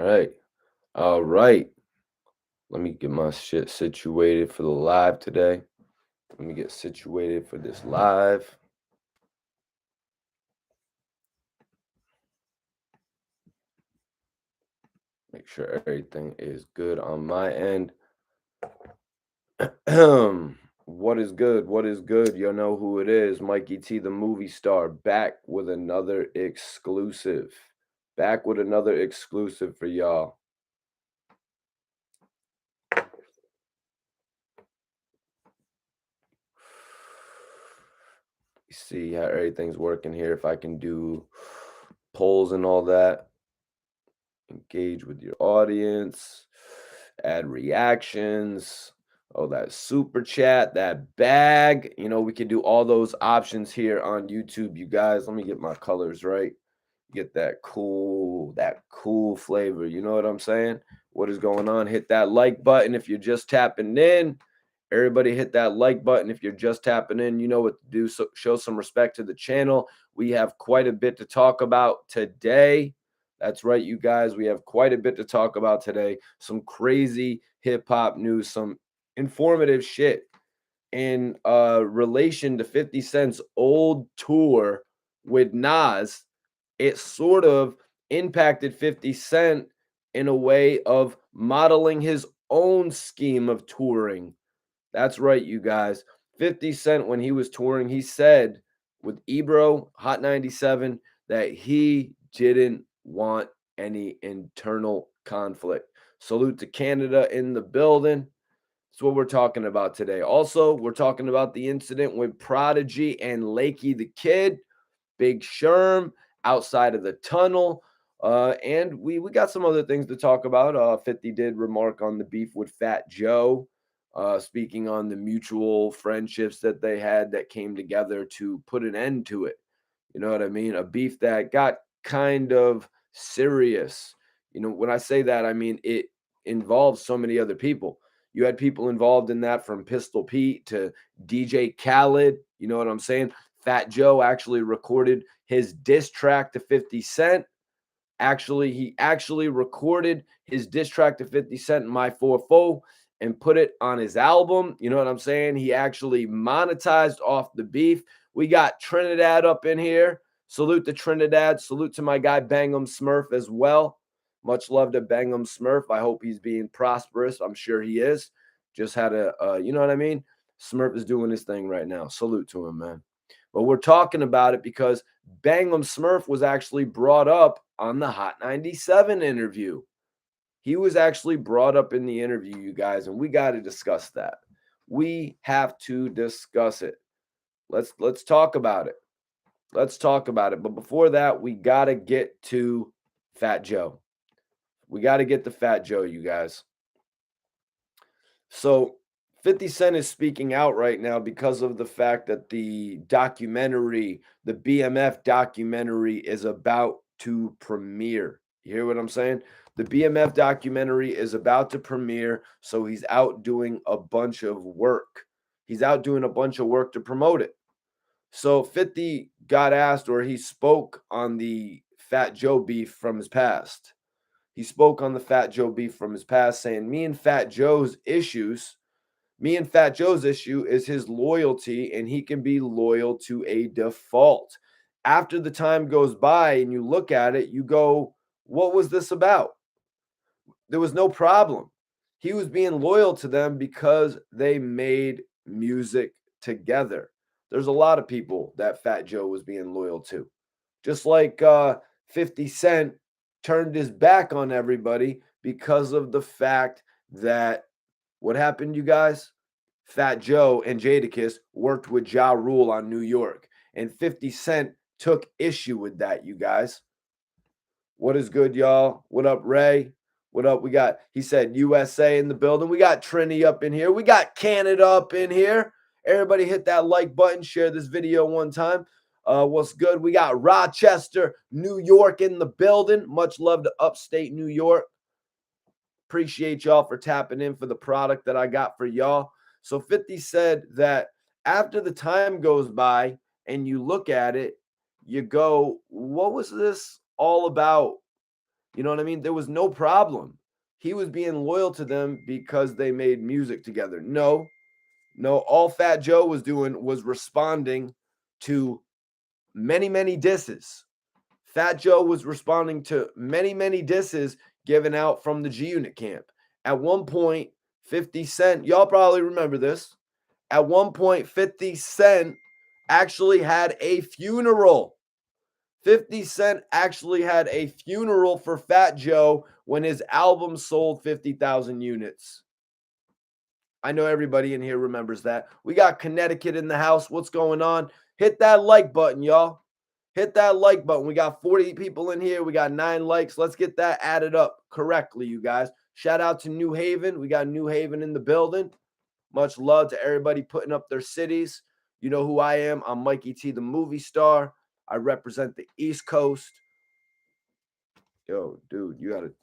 right. All right. Let me get my shit situated for the live today. Let me get situated for this live. Make sure everything is good on my end. What is good? What is good? You know who it is. Mikey T, the movie star, back with another exclusive. Back with another exclusive for y'all. See how everything's working here. If I can do polls and all that, engage with your audience, add reactions. Oh, that super chat, that bag. We can do all those options here on YouTube, you guys. Let me get my colors right. Get that cool flavor. You know what I'm saying? What is going on? Hit that like button if you're just tapping in. Everybody hit that like button if you're just tapping in. You know what to do. So show some respect to the channel. We have quite a bit to talk about today. That's right, you guys. We have quite a bit to talk about today. Some crazy hip hop news, some informative shit in relation to 50 Cent's old tour with Nas. It sort of impacted 50 Cent in a way of modeling his own scheme of touring. That's right, you guys. 50 Cent, when he was touring, he said with Ebro, Hot 97, that he didn't want any internal conflict. Salute to Canada in the building. That's what we're talking about today. Also, we're talking about the incident with Prodigy and Lakey the Kid, Big Sherm outside of the tunnel. And we got some other things to talk about. 50 did remark on the beef with Fat Joe, speaking on the mutual friendships that they had that came together to put an end to it. You know what I mean? A beef that got kind of serious. When I say that, I mean it involves so many other people. You had people involved in that from Pistol Pete to DJ Khaled. You know what I'm saying? Fat Joe actually recorded his diss track to 50 Cent. He actually recorded his diss track to 50 Cent in My 4-4 and put it on his album. You know what I'm saying? He actually monetized off the beef. We got Trinidad up in here. Salute to Trinidad. Salute to my guy Bang Em Smurf as well. Much love to Bang Em Smurf. I hope he's being prosperous. I'm sure he is. Just had you know what I mean? Smurf is doing his thing right now. Salute to him, man. But we're talking about it because Bang Em Smurf was actually brought up on the Hot 97 interview. He was actually brought up in the interview, you guys, and we got to discuss that. We have to discuss it. Let's talk about it. Let's talk about it. But before that, we got to get to Fat Joe. We got to get to Fat Joe, you guys. So 50 Cent is speaking out right now because of the fact that the documentary, the BMF documentary, is about to premiere. You hear what I'm saying? The BMF documentary is about to premiere, so he's out doing a bunch of work. He's out doing a bunch of work to promote it. So 50 got asked, or he spoke on the Fat Joe beef from his past. He spoke on the Fat Joe beef from his past, saying, Me and Fat Joe's issue is his loyalty, and he can be loyal to a default. After the time goes by and you look at it, you go, what was this about? There was no problem. He was being loyal to them because they made music together. There's a lot of people that Fat Joe was being loyal to. Just like 50 Cent turned his back on everybody because of the fact that what happened, you guys? Fat Joe and Jadakiss worked with Ja Rule on New York, and 50 Cent took issue with that, you guys. What is good, y'all? What up, Ray? What up? He said USA in the building. We got Trini up in here. We got Canada up in here. Everybody hit that like button, share this video one time. What's good? We got Rochester, New York in the building. Much love to upstate New York. Appreciate y'all for tapping in for the product that I got for y'all. So 50 said that after the time goes by and you look at it, you go, what was this all about? You know what I mean? There was no problem. He was being loyal to them because they made music together. No, no, all Fat Joe was doing was responding to many, many disses. Fat Joe was responding to many, many disses given out from the G Unit camp. At one point, 50 Cent, y'all probably remember this. At one point, 50 Cent actually had a funeral. 50 Cent actually had a funeral for Fat Joe when his album sold 50,000 units. I know everybody in here remembers that. We got Connecticut in the house. What's going on? Hit that like button, y'all. Hit that like button. We got 40 people in here. We got 9 likes. Let's get that added up correctly, you guys. Shout out to New Haven. We got New Haven in the building. Much love to everybody putting up their cities. You know who I am. I'm Mikey T, the movie star. I represent the East Coast. Yo, dude, you got to.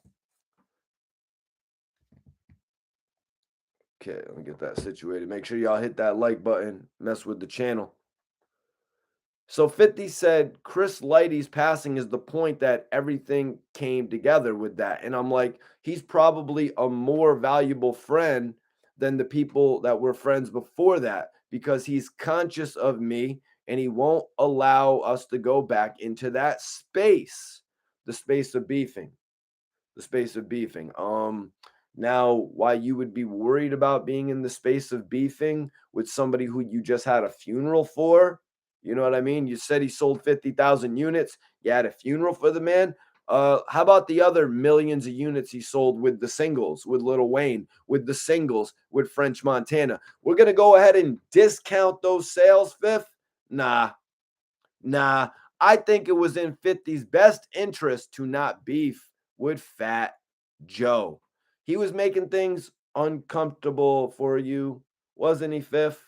Okay, let me get that situated. Make sure y'all hit that like button. Mess with the channel. So 50 said Chris Lighty's passing is the point that everything came together with that. And I'm like, he's probably a more valuable friend than the people that were friends before that because he's conscious of me and he won't allow us to go back into that space, the space of beefing, the space of beefing. Now, why you would be worried about being in the space of beefing with somebody who you just had a funeral for? You know what I mean? You said he sold 50,000 units. You had a funeral for the man. How about the other millions of units he sold with the singles, with Lil Wayne, with the singles, with French Montana? We're going to go ahead and discount those sales, Fifth? Nah. I think it was in 50's best interest to not beef with Fat Joe. He was making things uncomfortable for you, wasn't he, Fifth?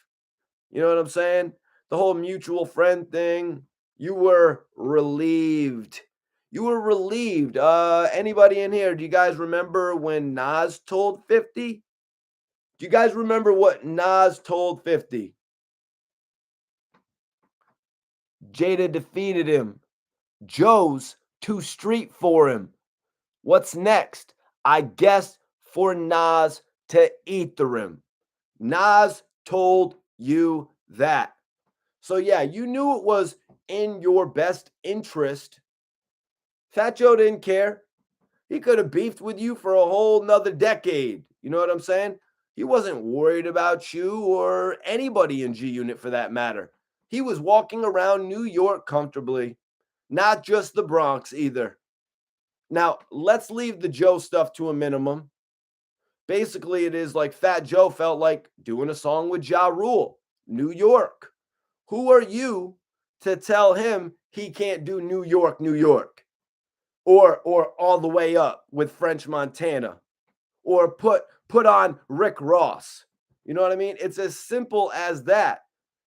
You know what I'm saying? The whole mutual friend thing, you were relieved. You were relieved. Anybody in here, do you guys remember when Nas told 50? Do you guys remember what Nas told 50? Jada defeated him. Joe's too street for him. What's next? I guess for Nas to eat the rim. Nas told you that. So yeah, you knew it was in your best interest. Fat Joe didn't care. He could have beefed with you for a whole nother decade. You know what I'm saying? He wasn't worried about you or anybody in G Unit for that matter. He was walking around New York comfortably, not just the Bronx either. Now, let's leave the Joe stuff to a minimum. Basically, it is like Fat Joe felt like doing a song with Ja Rule, New York. Who are you to tell him he can't do New York, New York? Or all the way up with French Montana? Or put on Rick Ross? You know what I mean? It's as simple as that.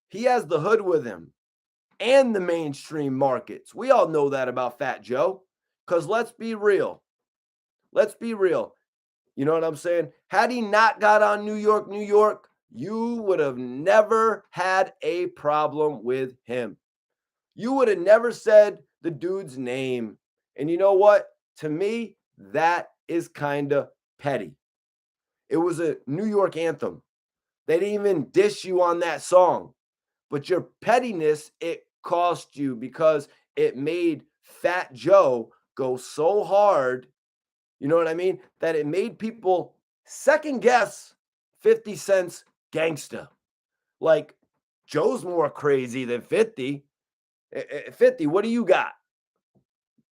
He has the hood with him and the mainstream markets. We all know that about Fat Joe. Because let's be real. Let's be real. You know what I'm saying? Had he not got on New York, New York, you would have never had a problem with him. You would have never said the dude's name. And you know what? To me, that is kind of petty. It was a New York anthem. They didn't even dish you on that song. But your pettiness, it cost you because it made Fat Joe go so hard, you know what I mean, that it made people second guess 50 Cent's gangsta. Like, Joe's more crazy than 50. 50, what do you got?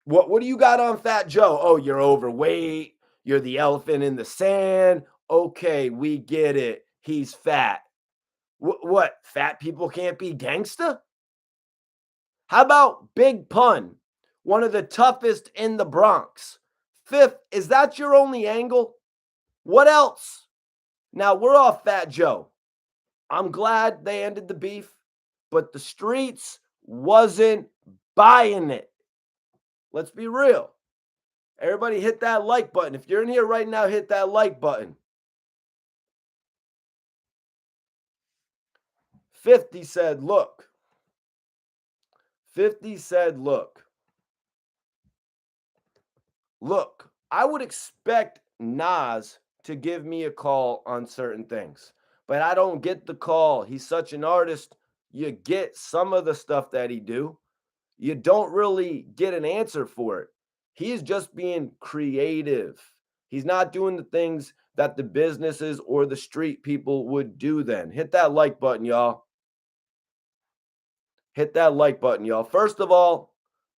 What do you got on Fat Joe? Oh, you're overweight. You're the elephant in the sand. Okay, we get it. He's fat. What? Fat people can't be gangsta? How about Big Pun, one of the toughest in the Bronx? Fifth, is that your only angle? What else? Now we're off Fat Joe. I'm glad they ended the beef, but the streets wasn't buying it. Let's be real. Everybody hit that like button. If you're in here right now, hit that like button. 50 said, look. 50 said, look. look, I would expect Nas to give me a call on certain things, but I don't get the call. He's such an artist. You get some of the stuff that he do. You don't really get an answer for it. He's just being creative. He's not doing the things that the businesses or the street people would do then. Hit that like button, y'all. Hit that like button, y'all. First of all,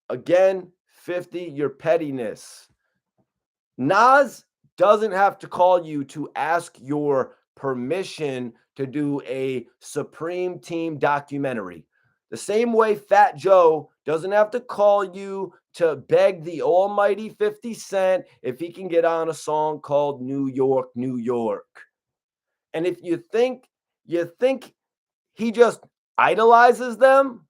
again, 50, your pettiness. Nas doesn't have to call you to ask your permission to do a Supreme Team documentary. The same way Fat Joe doesn't have to call you to beg the almighty 50 Cent if he can get on a song called New York, New York. And if you think he just idolizes them,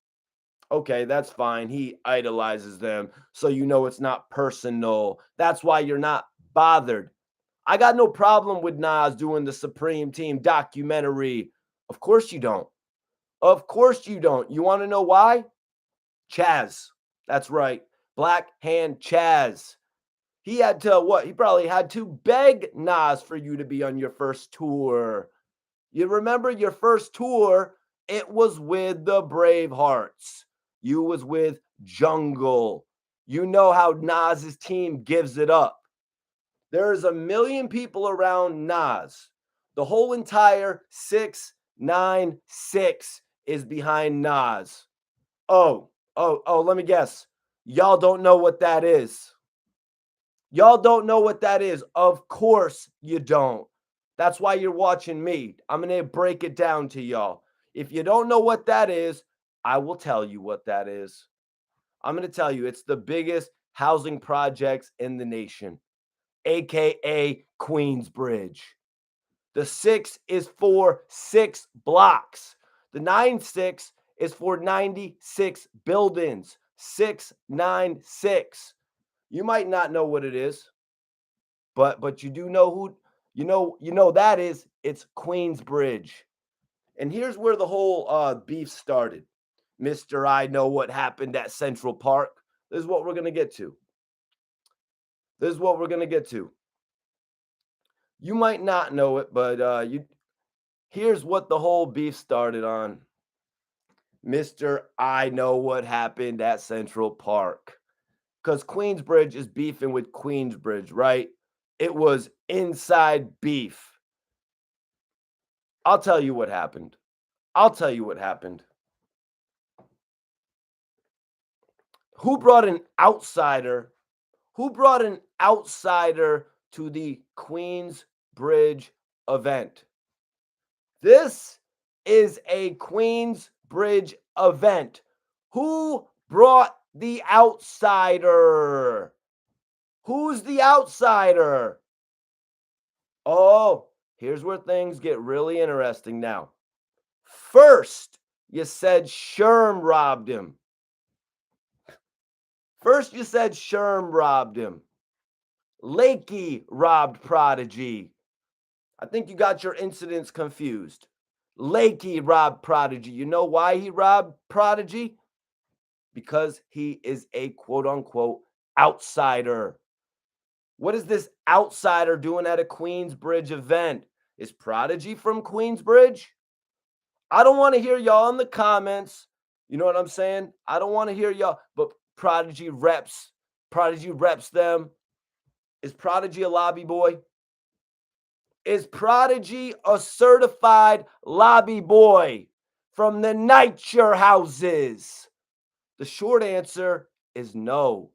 okay, that's fine. He idolizes them. So you know it's not personal. That's why you're not bothered. I got no problem with Nas doing the Supreme Team documentary. Of course you don't. Of course you don't. You want to know why? Chaz. That's right. Black Hand Chaz. He had to what? He probably had to beg Nas for you to be on your first tour. You remember your first tour? It was with the Bravehearts. You was with Jungle. You know how Nas's team gives it up. There's a million people around Nas. The whole entire 696 is behind Nas. Oh, let me guess. Y'all don't know what that is. Y'all don't know what that is. Of course you don't. That's why you're watching me. I'm going to break it down to y'all. If you don't know what that is, I will tell you what that is. I'm going to tell you it's the biggest housing projects in the nation, aka Queensbridge. The 6 is for 6 blocks. The 96 is for 96 buildings. 696. You might not know what it is, but you do know who you know that is. It's Queensbridge. And here's where the whole beef started. Mr. I know what happened at Central Park. This is what we're going to get to. You might not know it, but here's what the whole beef started on. Mr. I know what happened at Central Park. Because Queensbridge is beefing with Queensbridge, right? It was inside beef. I'll tell you what happened. Who brought an outsider? Who brought an outsider to the Queensbridge event? This is a Queensbridge event. Who brought the outsider? Who's the outsider? Oh, here's where things get really interesting now. First, you said Sherm robbed him. Lakey robbed Prodigy. I think you got your incidents confused. Lakey robbed Prodigy. You know why he robbed Prodigy? Because he is a quote-unquote outsider. What is this outsider doing at a Queensbridge event? Is Prodigy from Queensbridge? I don't want to hear y'all in the comments. You know what I'm saying? I don't want to hear y'all, but Prodigy reps them. Is Prodigy a lobby boy? Is Prodigy a certified lobby boy from the NYCHA houses? The short answer is no.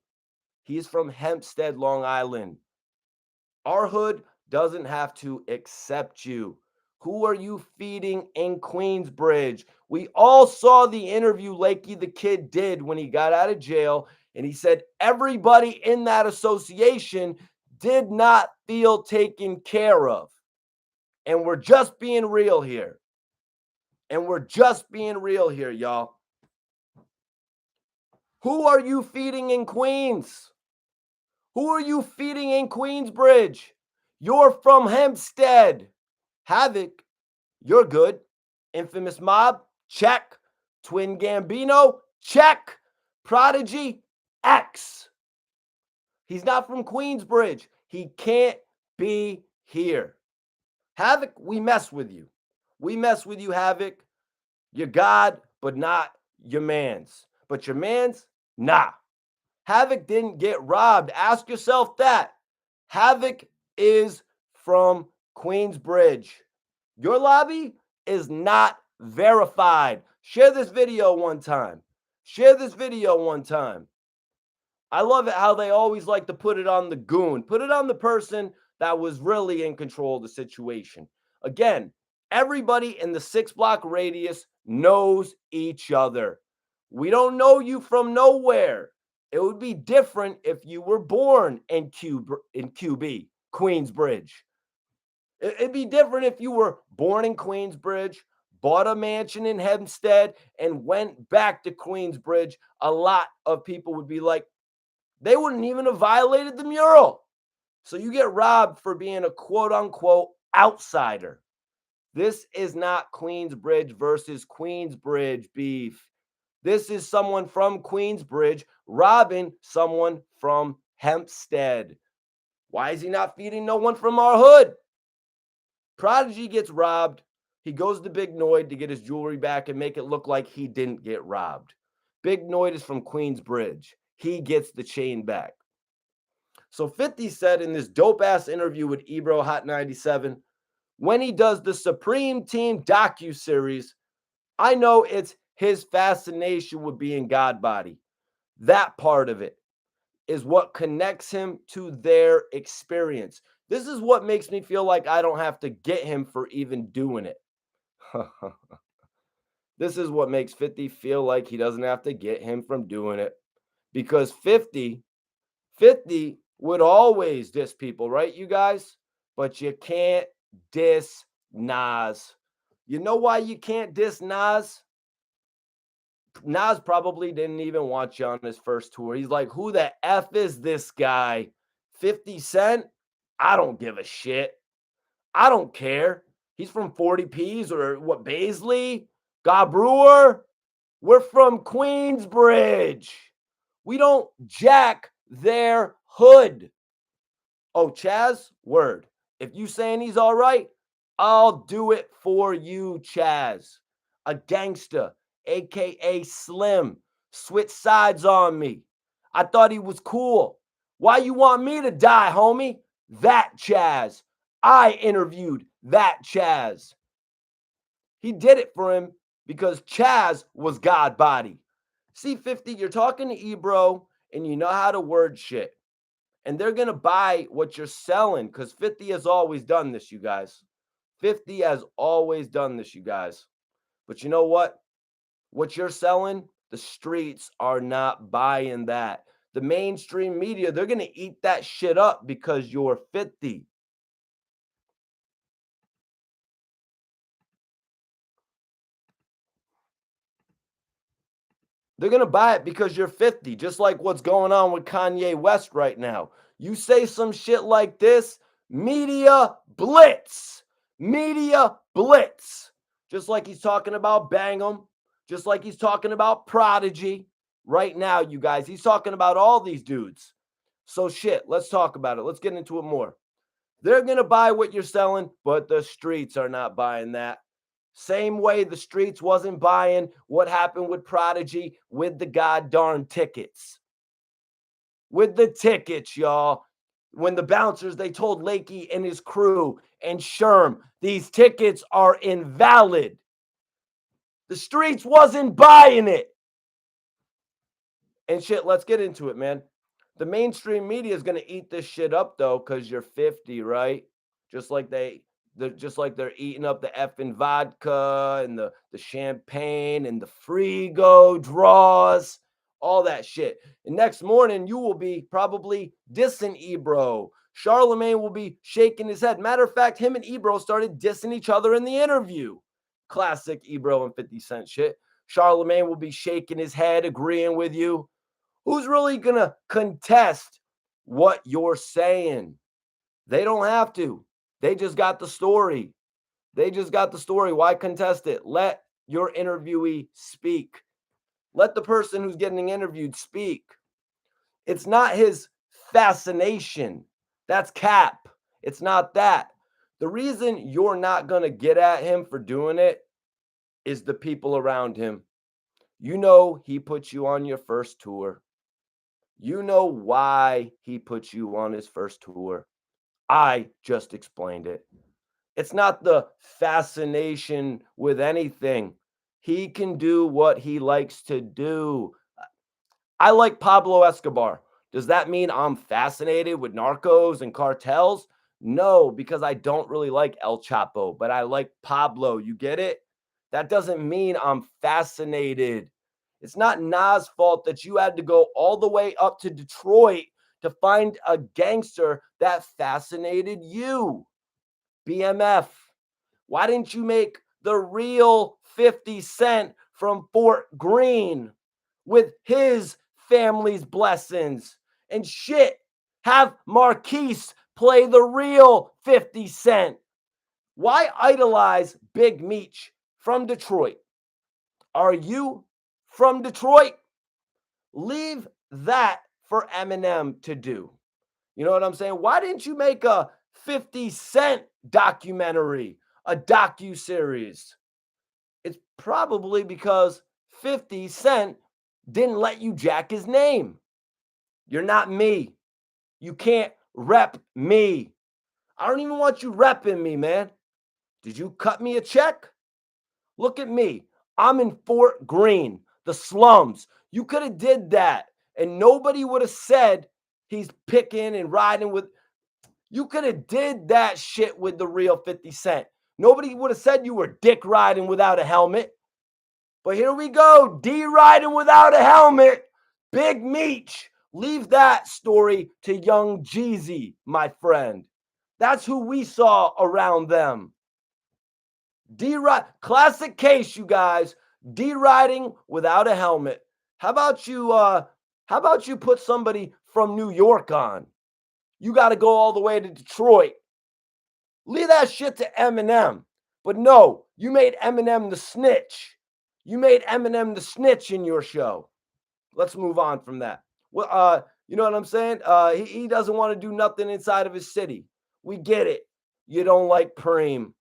He is from Hempstead, Long Island. Our hood doesn't have to accept you. Who are you feeding in Queensbridge? We all saw the interview Lakey the Kid did when he got out of jail, and he said everybody in that association did not feel taken care of. And we're just being real here. Y'all. Who are you feeding in Queens? Who are you feeding in Queensbridge? You're from Hempstead. Havoc, you're good. Infamous Mob, check. Twin Gambino, check. Prodigy, X. He's not from Queensbridge. He can't be here. Havoc, we mess with you. We mess with you, Havoc. You're God, but not your mans. But your mans, nah. Havoc didn't get robbed. Ask yourself that. Havoc is from Queensbridge. Your lobby is not verified. Share this video one time. Share this video one time. I love it how they always like to put it on the goon. Put it on the person that was really in control of the situation. Again, everybody in the 6-block radius knows each other. We don't know you from nowhere. It would be different if you were born in QB, Queensbridge. It'd be different if you were born in Queensbridge, bought a mansion in Hempstead, and went back to Queensbridge. A lot of people would be like, they wouldn't even have violated the mural. So you get robbed for being a quote unquote outsider. This is not Queensbridge versus Queensbridge beef. This is someone from Queensbridge robbing someone from Hempstead. Why is he not feeding no one from our hood? Prodigy gets robbed. He goes to Big Noid to get his jewelry back and make it look like he didn't get robbed. Big Noid is from Queensbridge. He gets the chain back. So 50 said in this dope-ass interview with Ebro Hot 97, when he does the Supreme Team docu-series, I know it's his fascination with being God body. That part of it is what connects him to their experience. This is what makes me feel like I don't have to get him for even doing it. This is what makes 50 feel like he doesn't have to get him from doing it. Because 50 would always diss people, right, you guys? But you can't diss Nas. You know why you can't diss Nas? Nas probably didn't even watch you on his first tour. He's like, who the F is this guy? 50 Cent? I don't give a shit. I don't care. He's from 40 Ps or what, Baisley? God Brewer? We're from Queensbridge. We don't jack their hood. Oh, Chaz, word. If you saying he's all right, I'll do it for you, Chaz. A gangster, a.k.a. Slim, switch sides on me. I thought he was cool. Why you want me to die, homie? That Chaz. I interviewed that Chaz. He did it for him because Chaz was God body. See, 50, you're talking to Ebro and you know how to word shit. And they're going to buy what you're selling because 50 has always done this, you guys. 50 has always done this, you guys. But you know what? What you're selling, the streets are not buying that. The mainstream media, they're going to eat that shit up because you're 50. They're going to buy it because you're 50, just like what's going on with Kanye West right now. You say some shit like this, media blitz. Media blitz. Just like he's talking about Bang Em, just like he's talking about Prodigy. Right now, you guys, he's talking about all these dudes. So shit, let's talk about it. Let's get into it more. They're going to buy what you're selling, but the streets are not buying that. Same way the streets wasn't buying what happened with Prodigy with the goddamn tickets. With the tickets, y'all. When the bouncers, they told Lakey and his crew and Sherm, these tickets are invalid. The streets wasn't buying it. And shit, let's get into it, man. The mainstream media is going to eat this shit up, though, because you're 50, right? Just like they're eating up the effing vodka and the champagne and the Frigo draws, all that shit. And next morning, you will be probably dissing Ebro. Charlemagne will be shaking his head. Matter of fact, him and Ebro started dissing each other in the interview. Classic Ebro and 50 Cent shit. Charlemagne will be shaking his head, agreeing with you. Who's really going to contest what you're saying? They don't have to. They just got the story. They just got the story. Why contest it? Let your interviewee speak. Let the person who's getting interviewed speak. It's not his fascination. That's cap. It's not that. The reason you're not going to get at him for doing it is the people around him. You know, he put you on your first tour. You know why he put you on his first tour. I just explained it. It's not the fascination with anything. He can do what he likes to do. I like Pablo Escobar. Does that mean I'm fascinated with narcos and cartels? No, because I don't really like El Chapo, but I like Pablo. You get it? That doesn't mean I'm fascinated. It's not Nas' fault that you had to go all the way up to Detroit to find a gangster that fascinated you. BMF. Why didn't you make the real 50 Cent from Fort Greene with his family's blessings and shit? Have Marquise play the real 50 Cent. Why idolize Big Meech from Detroit? Are you from Detroit? Leave that for Eminem to do. You know what I'm saying? Why didn't you make a 50 Cent documentary, a docu-series? It's probably because 50 Cent didn't let you jack his name. You're not me. You can't rep me. I don't even want you repping me, man. Did you cut me a check? Look at me. I'm in Fort Greene, the slums. You could have did that, and nobody would have said he's picking and riding with. You could have did that shit with the real 50 Cent. Nobody would have said you were dick riding without a helmet. But here we go, D riding without a helmet. Big Meech. Leave that story to Young Jeezy, my friend. That's who we saw around them. Classic case, you guys. D riding without a helmet. How about you put somebody from New York on? You got to go all the way to Detroit. Leave that shit to Eminem. But no, you made Eminem the snitch. You made Eminem the snitch in your show. Let's move on from that. Well, you know what I'm saying? He doesn't want to do nothing inside of his city. We get it. You don't like Preem.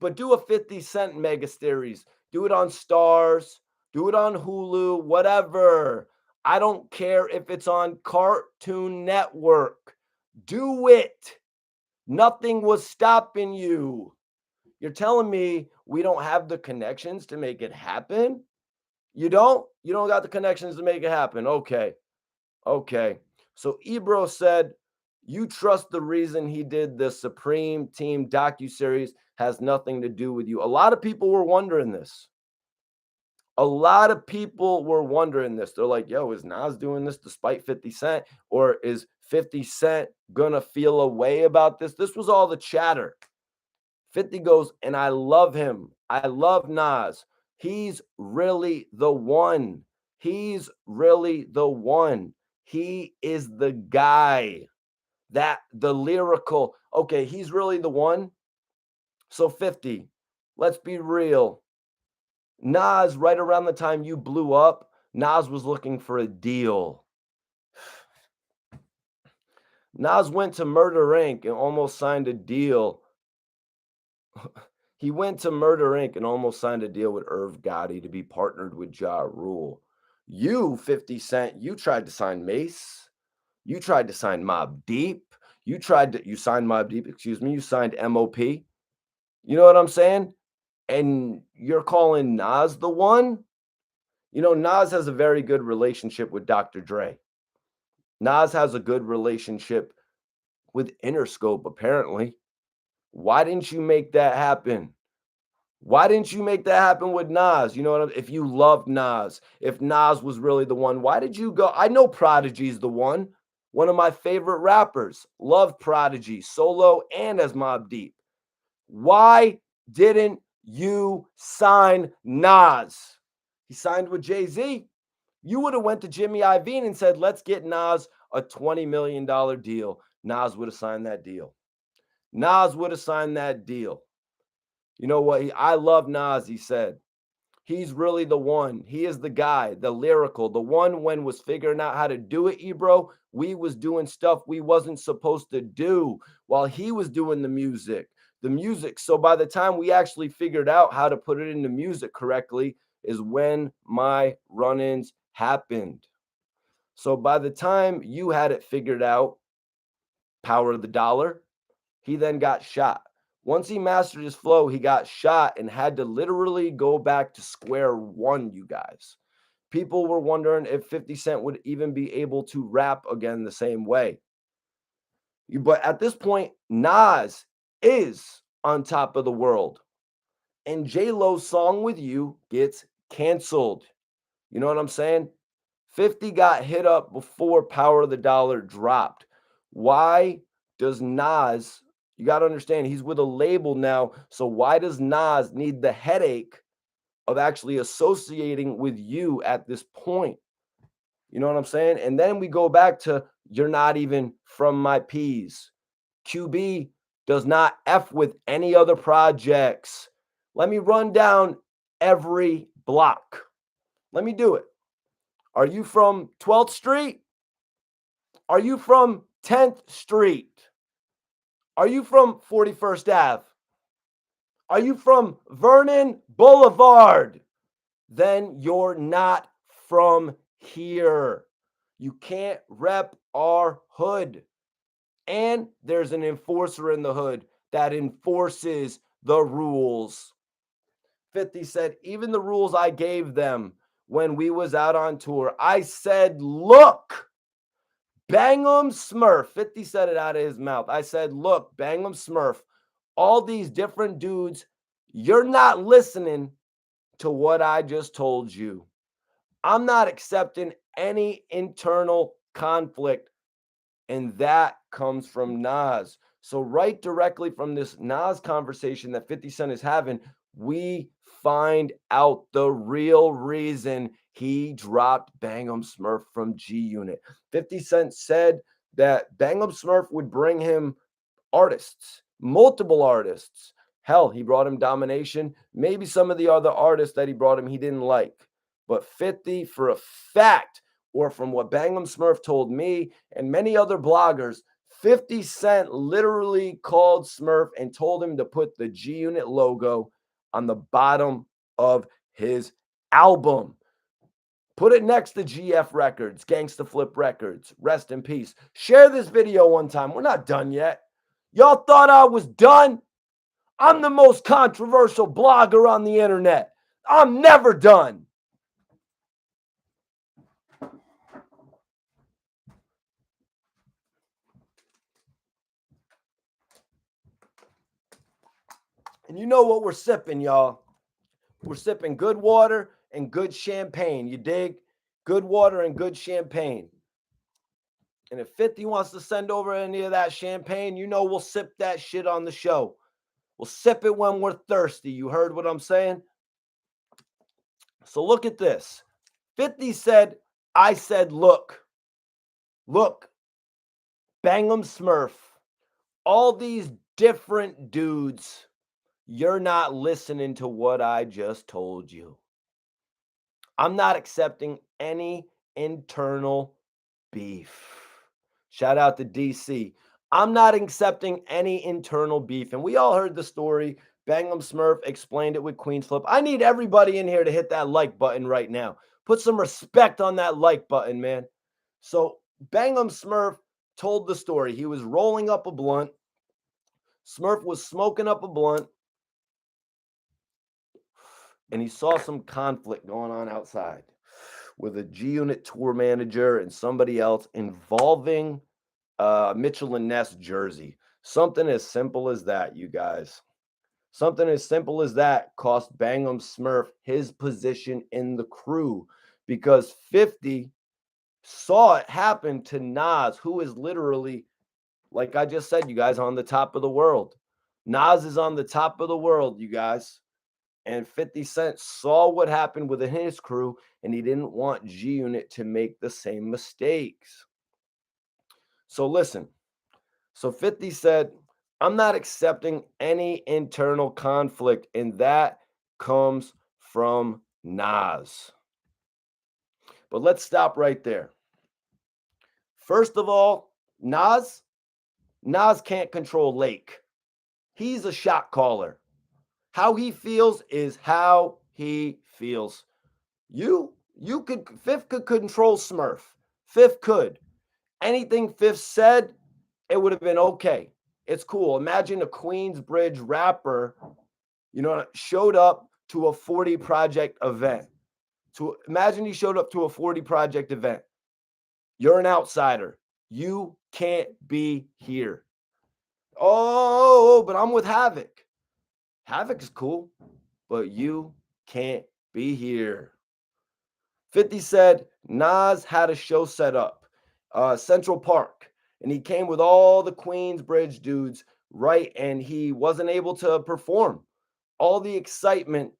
But do a 50 Cent mega series. Do it on Stars. Do it on Hulu, whatever. I don't care if it's on Cartoon Network. Do it. Nothing was stopping you. You're telling me we don't have the connections to make it happen? You don't? You don't got the connections to make it happen. Okay. Okay. So Ebro said, you trust the reason he did the Supreme Team docuseries has nothing to do with you. A lot of people were wondering this. A lot of people were wondering this. They're like, yo, is Nas doing this despite 50 Cent? Or is 50 Cent gonna feel a way about this? This was all the chatter. 50 goes, and I love him. I love Nas. He's really the one. He's really the one. He is the guy. That the lyrical, okay, he's really the one. So 50, let's be real. Nas, right around the time you blew up, Nas was looking for a deal. Nas went to Murder Inc. and almost signed a deal. He went to Murder Inc. and almost signed a deal with Irv Gotti to be partnered with Ja Rule. You, 50 Cent, you tried to sign Mace. You tried to sign Mobb Deep. You signed Mobb Deep, excuse me. You signed MOP. You know what I'm saying? And you're calling Nas the one? You know, Nas has a very good relationship with Dr. Dre. Nas has a good relationship with Interscope, apparently. Why didn't you make that happen? Why didn't you make that happen with Nas? You know what I mean? If you loved Nas, if Nas was really the one, why did you go? I know Prodigy's the one of my favorite rappers. Love Prodigy, solo and as Mobb Deep. Why didn't you sign Nas? He signed with Jay-Z. You would have went to Jimmy Iovine and said, let's get Nas a $20 million deal. Nas would have signed that deal. Nas would have signed that deal. You know what? I love Nas, he said. He's really the one. He is the guy, the lyrical, the one when was figuring out how to do it, Ebro. We was doing stuff we wasn't supposed to do while he was doing the music. The music. So by the time we actually figured out how to put it into music correctly is when my run-ins happened. So by the time you had it figured out, power of the dollar, he then got shot. Once he mastered his flow, he got shot and had to literally go back to square one, you guys. People were wondering if 50 Cent would even be able to rap again the same way. But at this point, Nas is on top of the world. And J-Lo's song with you gets canceled. You know what I'm saying? 50 got hit up before Power of the Dollar dropped. Why does Nas, you got to understand, he's with a label now. So why does Nas need the headache of actually associating with you at this point? You know what I'm saying? And then we go back to, you're not even from my peas. QB does not F with any other projects. Let me run down every block. Let me do it. Are you from 12th Street? Are you from 10th Street? Are you from 41st Ave? Are you from Vernon Boulevard? Then you're not from here. You can't rep our hood. And there's an enforcer in the hood that enforces the rules. 50 said, even the rules I gave them when we was out on tour, I said, look, Bang Em Smurf. 50 said it out of his mouth. I said, look, Bang Em Smurf, all these different dudes, you're not listening to what I just told you. I'm not accepting any internal conflict, and that comes from Nas. So right directly from this Nas conversation that 50 Cent is having, we find out the real reason he dropped Bang Em Smurf from G Unit. 50 Cent said that Bang Em Smurf would bring him artists, multiple artists. Hell, he brought him Domination. Maybe some of the other artists that he brought him he didn't like. But 50 for a fact, or from what Bang Em Smurf told me and many other bloggers, 50 Cent literally called Smurf and told him to put the G Unit logo on the bottom of his album. Put it next to GF Records, Gangsta Flip Records. Rest in peace. Share this video one time. We're not done yet. Y'all thought I was done? I'm the most controversial blogger on the internet. I'm never done. And you know what we're sipping, y'all? We're sipping good water and good champagne. You dig? Good water and good champagne. And if 50 wants to send over any of that champagne, you know we'll sip that shit on the show. We'll sip it when we're thirsty. You heard what I'm saying? So look at this. 50 said, I said, look, Bang Em Smurf, all these different dudes, you're not listening to what I just told you. I'm not accepting any internal beef. Shout out to DC. I'm not accepting any internal beef. And we all heard the story. Bang Em Smurf explained it with Queen's Flip. I need everybody in here to hit that like button right now. Put some respect on that like button, man. So Bang Em Smurf told the story. He was rolling up a blunt. Smurf was smoking up a blunt. And he saw some conflict going on outside with a G Unit tour manager and somebody else involving Mitchell and Ness jersey. Something as simple as that, you guys. Something as simple as that cost Bang Em Smurf his position in the crew because 50 saw it happen to Nas, who is literally, like I just said, you guys, on the top of the world. Nas is on the top of the world, you guys. And 50 Cent saw what happened within his crew, and he didn't want G Unit to make the same mistakes. So listen. So 50 said, I'm not accepting any internal conflict, and that comes from Nas. But let's stop right there. First of all, Nas can't control Lake. He's a shot caller. How he feels is how he feels. Fifth could control Smurf. Fifth could. Anything Fifth said, it would have been okay. It's cool. Imagine a Queensbridge rapper, showed up to a 40 Project event. Imagine he showed up to a 40 Project event. You're an outsider. You can't be here. Oh, but I'm with Havoc. Havoc is cool, but you can't be here. 50 said Nas had a show set up, Central Park, and he came with all the Queensbridge dudes, right? And he wasn't able to perform. All the excitement,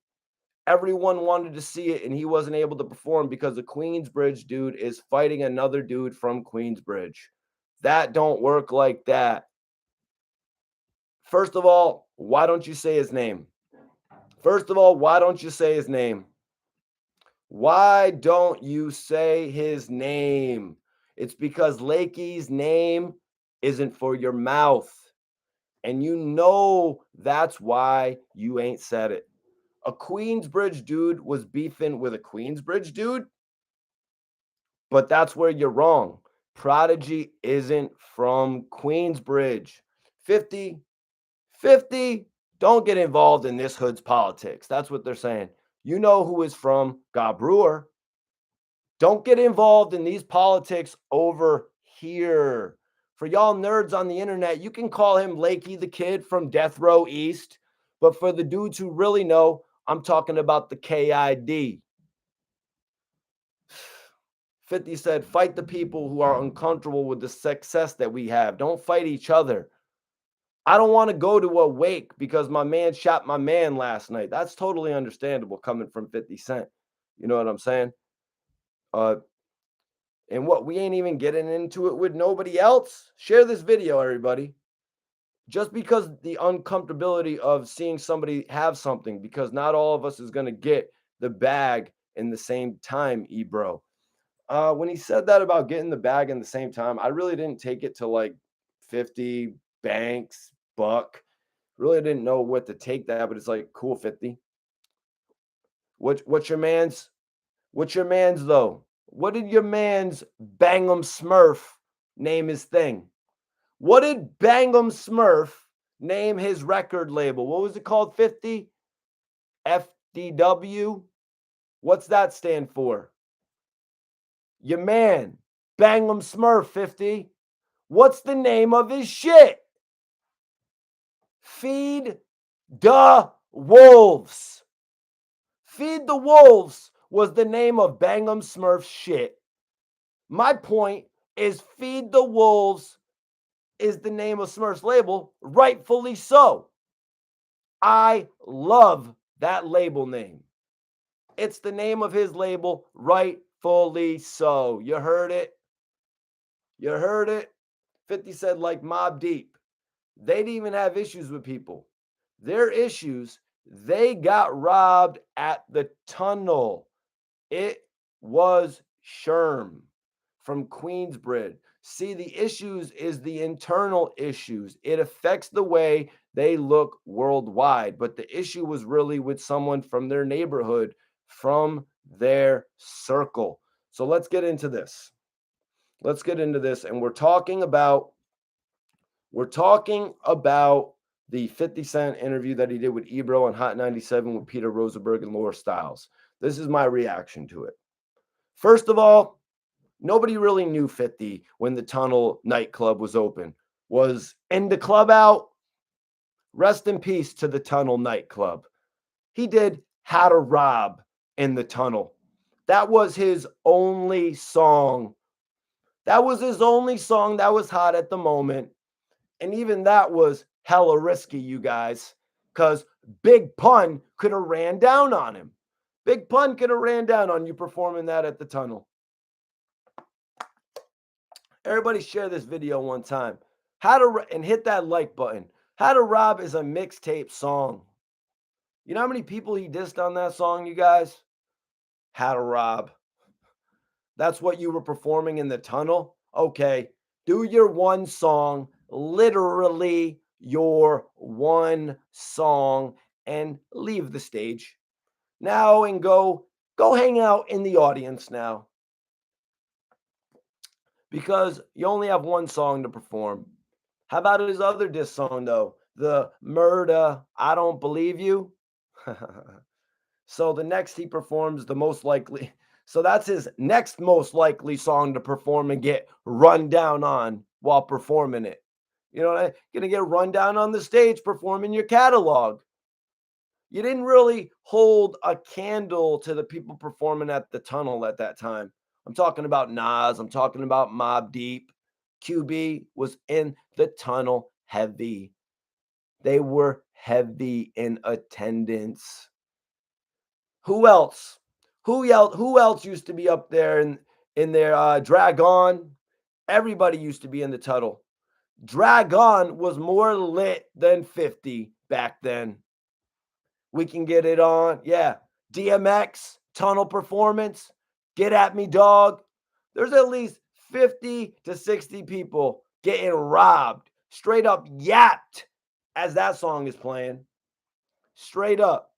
everyone wanted to see it, and he wasn't able to perform because the Queensbridge dude is fighting another dude from Queensbridge. That don't work like that. First of all, why don't you say his name? First of all, why don't you say his name? Why don't you say his name? It's because Lakey's name isn't for your mouth. And you know that's why you ain't said it. A Queensbridge dude was beefing with a Queensbridge dude, but that's where you're wrong. Prodigy isn't from Queensbridge. 50, don't get involved in this hood's politics. That's what they're saying. You know who is from God Brewer. Don't get involved in these politics over here. For y'all nerds on the internet, you can call him Lakey the Kid from Death Row East. But for the dudes who really know, I'm talking about the KID. 50 said, fight the people who are uncomfortable with the success that we have. Don't fight each other. I don't want to go to a wake because my man shot my man last night. That's totally understandable coming from 50 Cent. You know what I'm saying? And what, we ain't even getting into it with nobody else? Share this video, everybody. Just because the uncomfortability of seeing somebody have something, because not all of us is going to get the bag in the same time, Ebro. When he said that about getting the bag in the same time, I really didn't take it to like 50, Banks, Buck. Really didn't know what to take that, but it's like, cool, 50. What's your man's though? What did your man's Bang Em Smurf name his thing? What did Bang Em Smurf name his record label? What was it called? 50? FDW? What's that stand for? Your man, Bang Em Smurf, 50. What's the name of his shit? Feed the Wolves. Feed the Wolves was the name of Bang Em Smurf's shit. My point is Feed the Wolves is the name of Smurf's label, rightfully so. I love that label name. It's the name of his label, rightfully so. You heard it? You heard it? 50 said like Mobb Deep. They didn't even have issues with people. Their issues, they got robbed at the tunnel. It was Sherm from Queensbridge. See, the issues is the internal issues. It affects the way they look worldwide. But the issue was really with someone from their neighborhood, from their circle. So let's get into this. Let's get into this. And we're talking about the 50 Cent interview that he did with Ebro on Hot 97 with Peter Rosenberg and Laura Stiles. This is my reaction to it. First of all, nobody really knew 50 when the Tunnel nightclub was open. Was In the Club out? Rest in peace to the Tunnel nightclub. He did How to Rob in the Tunnel. That was his only song. That was his only song that was hot at the moment. And even that was hella risky, you guys, because Big Pun could have ran down on him. Big Pun could have ran down on you performing that at the Tunnel. Everybody share this video one time. And hit that like button. How to Rob is a mixtape song. You know how many people he dissed on that song, you guys? How to Rob. That's what you were performing in the tunnel? Okay. Do your one song, literally your one song, and leave the stage. Now and go hang out in the audience now because you only have one song to perform. How about his other diss song though? The Murder, I Don't Believe You. So the next he performs the most likely. So that's his next most likely song to perform and get run down on while performing it. You know, gonna get run down on the stage performing your catalog. You didn't really hold a candle to the people performing at the tunnel at that time. I'm talking about Nas. I'm talking about Mobb Deep. QB was in the tunnel heavy. They were heavy in attendance. Who else? Who else used to be up there in their Drag On? Everybody used to be in the tunnel. Drag On was more lit than 50 back then. We can get it on. Yeah. DMX, tunnel performance. Get at me, dog. There's at least 50 to 60 people getting robbed, straight up yapped as that song is playing. Straight up.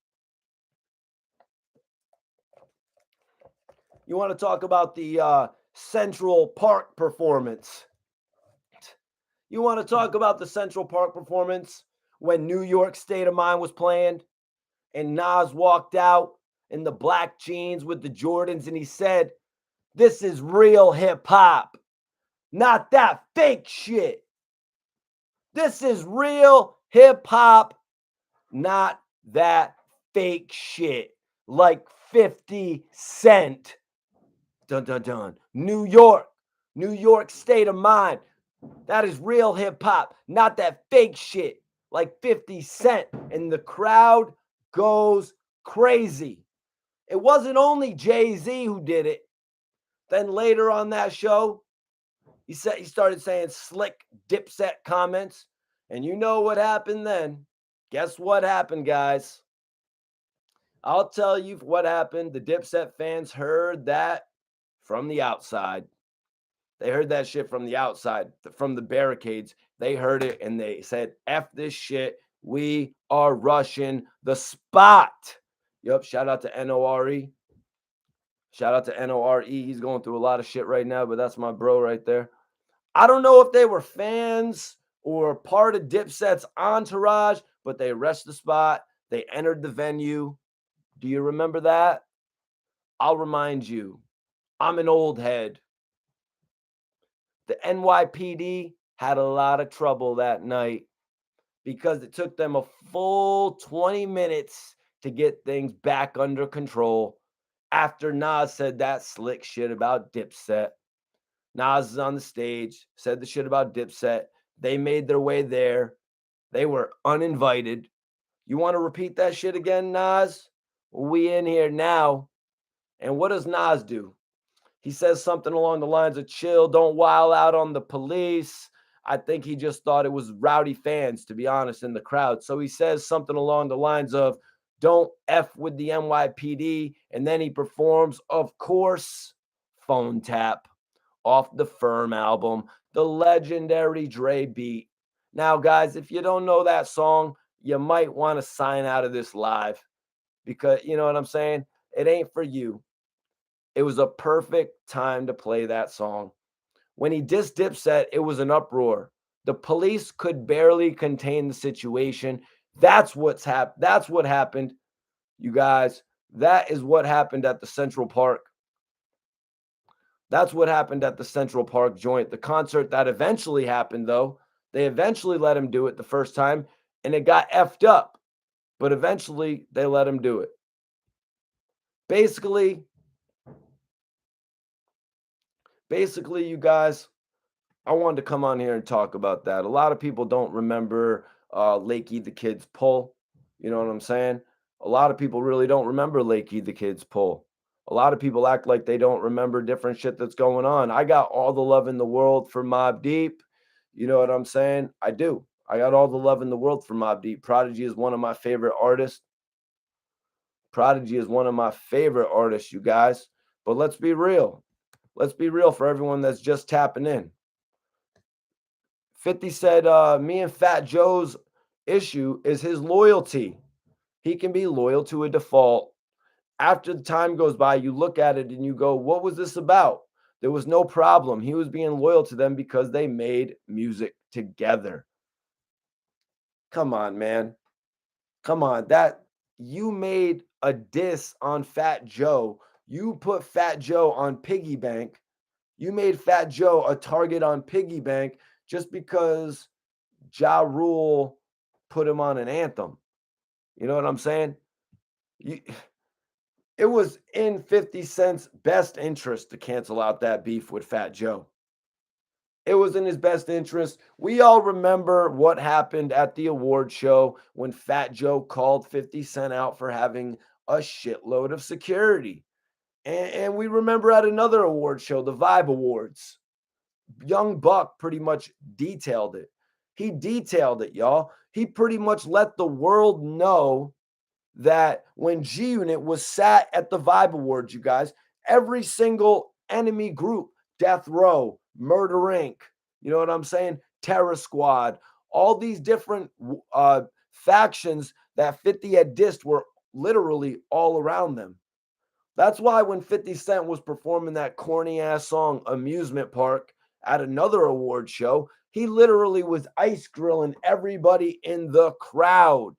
You want to talk about the Central Park performance? You want to talk about the Central Park performance when New York State of Mind was playing and Nas walked out in the black jeans with the Jordans and he said, "This is real hip hop, not that fake shit. This is real hip hop, not that fake shit." Like 50 Cent. Dun dun dun. New York State of Mind. That is real hip hop, not that fake shit. Like 50 Cent. And the crowd goes crazy. It wasn't only Jay-Z who did it. Then later on that show, he started saying slick Dipset comments. And you know what happened then. Guess what happened, guys? I'll tell you what happened. The Dipset fans heard that from the outside. They heard that shit from the outside, from the barricades. They heard it and they said, F this shit. We are rushing the spot. Yep. Shout out to NORE. Shout out to NORE. He's going through a lot of shit right now, but that's my bro right there. I don't know if they were fans or part of Dipset's entourage, but they rushed the spot. They entered the venue. Do you remember that? I'll remind you. I'm an old head. The NYPD had a lot of trouble that night because it took them a full 20 minutes to get things back under control after Nas said that slick shit about Dipset. Nas is on the stage, said the shit about Dipset. They made their way there. They were uninvited. You want to repeat that shit again, Nas? We in here now. And what does Nas do? He says something along the lines of chill, don't wild out on the police. I think he just thought it was rowdy fans, to be honest, in the crowd. So he says something along the lines of don't F with the NYPD. And then he performs, of course, Phone Tap off the Firm album, the legendary Dre beat. Now, guys, if you don't know that song, you might want to sign out of this live because you know what I'm saying? It ain't for you. It was a perfect time to play that song. When he dissed Dipset, it was an uproar. The police could barely contain the situation. That's what happened, you guys. That is what happened at the Central Park. That's what happened at the Central Park joint. The concert that eventually happened, though, they eventually let him do it the first time, and it got effed up. But eventually, they let him do it. Basically, you guys, I wanted to come on here and talk about that. A lot of people don't remember Lakey the Kid's pull. You know what I'm saying? A lot of people really don't remember Lakey the Kid's pull. A lot of people act like they don't remember different shit that's going on. I got all the love in the world for Mobb Deep. You know what I'm saying? I do. I got all the love in the world for Mobb Deep. Prodigy is one of my favorite artists. Prodigy is one of my favorite artists, you guys. But let's be real. Let's be real for everyone that's just tapping in. 50 said, me and Fat Joe's issue is his loyalty. He can be loyal to a default. After the time goes by, you look at it and you go, what was this about? There was no problem. He was being loyal to them because they made music together. Come on, man. Come on. That you made a diss on Fat Joe. You put Fat Joe on Piggy Bank. You made Fat Joe a target on Piggy Bank just because Ja Rule put him on an anthem. You know what I'm saying? It was in 50 Cent's best interest to cancel out that beef with Fat Joe. It was in his best interest. We all remember what happened at the award show when Fat Joe called 50 Cent out for having a shitload of security. And we remember at another award show, the Vibe Awards, Young Buck pretty much detailed it. He detailed it, y'all. He pretty much let the world know that when G Unit was sat at the Vibe Awards, you guys, every single enemy group, Death Row, Murder Inc., you know what I'm saying? Terror Squad, all these different factions that 50 had dissed were literally all around them. That's why when 50 Cent was performing that corny ass song, Amusement Park, at another award show, he literally was ice grilling everybody in the crowd.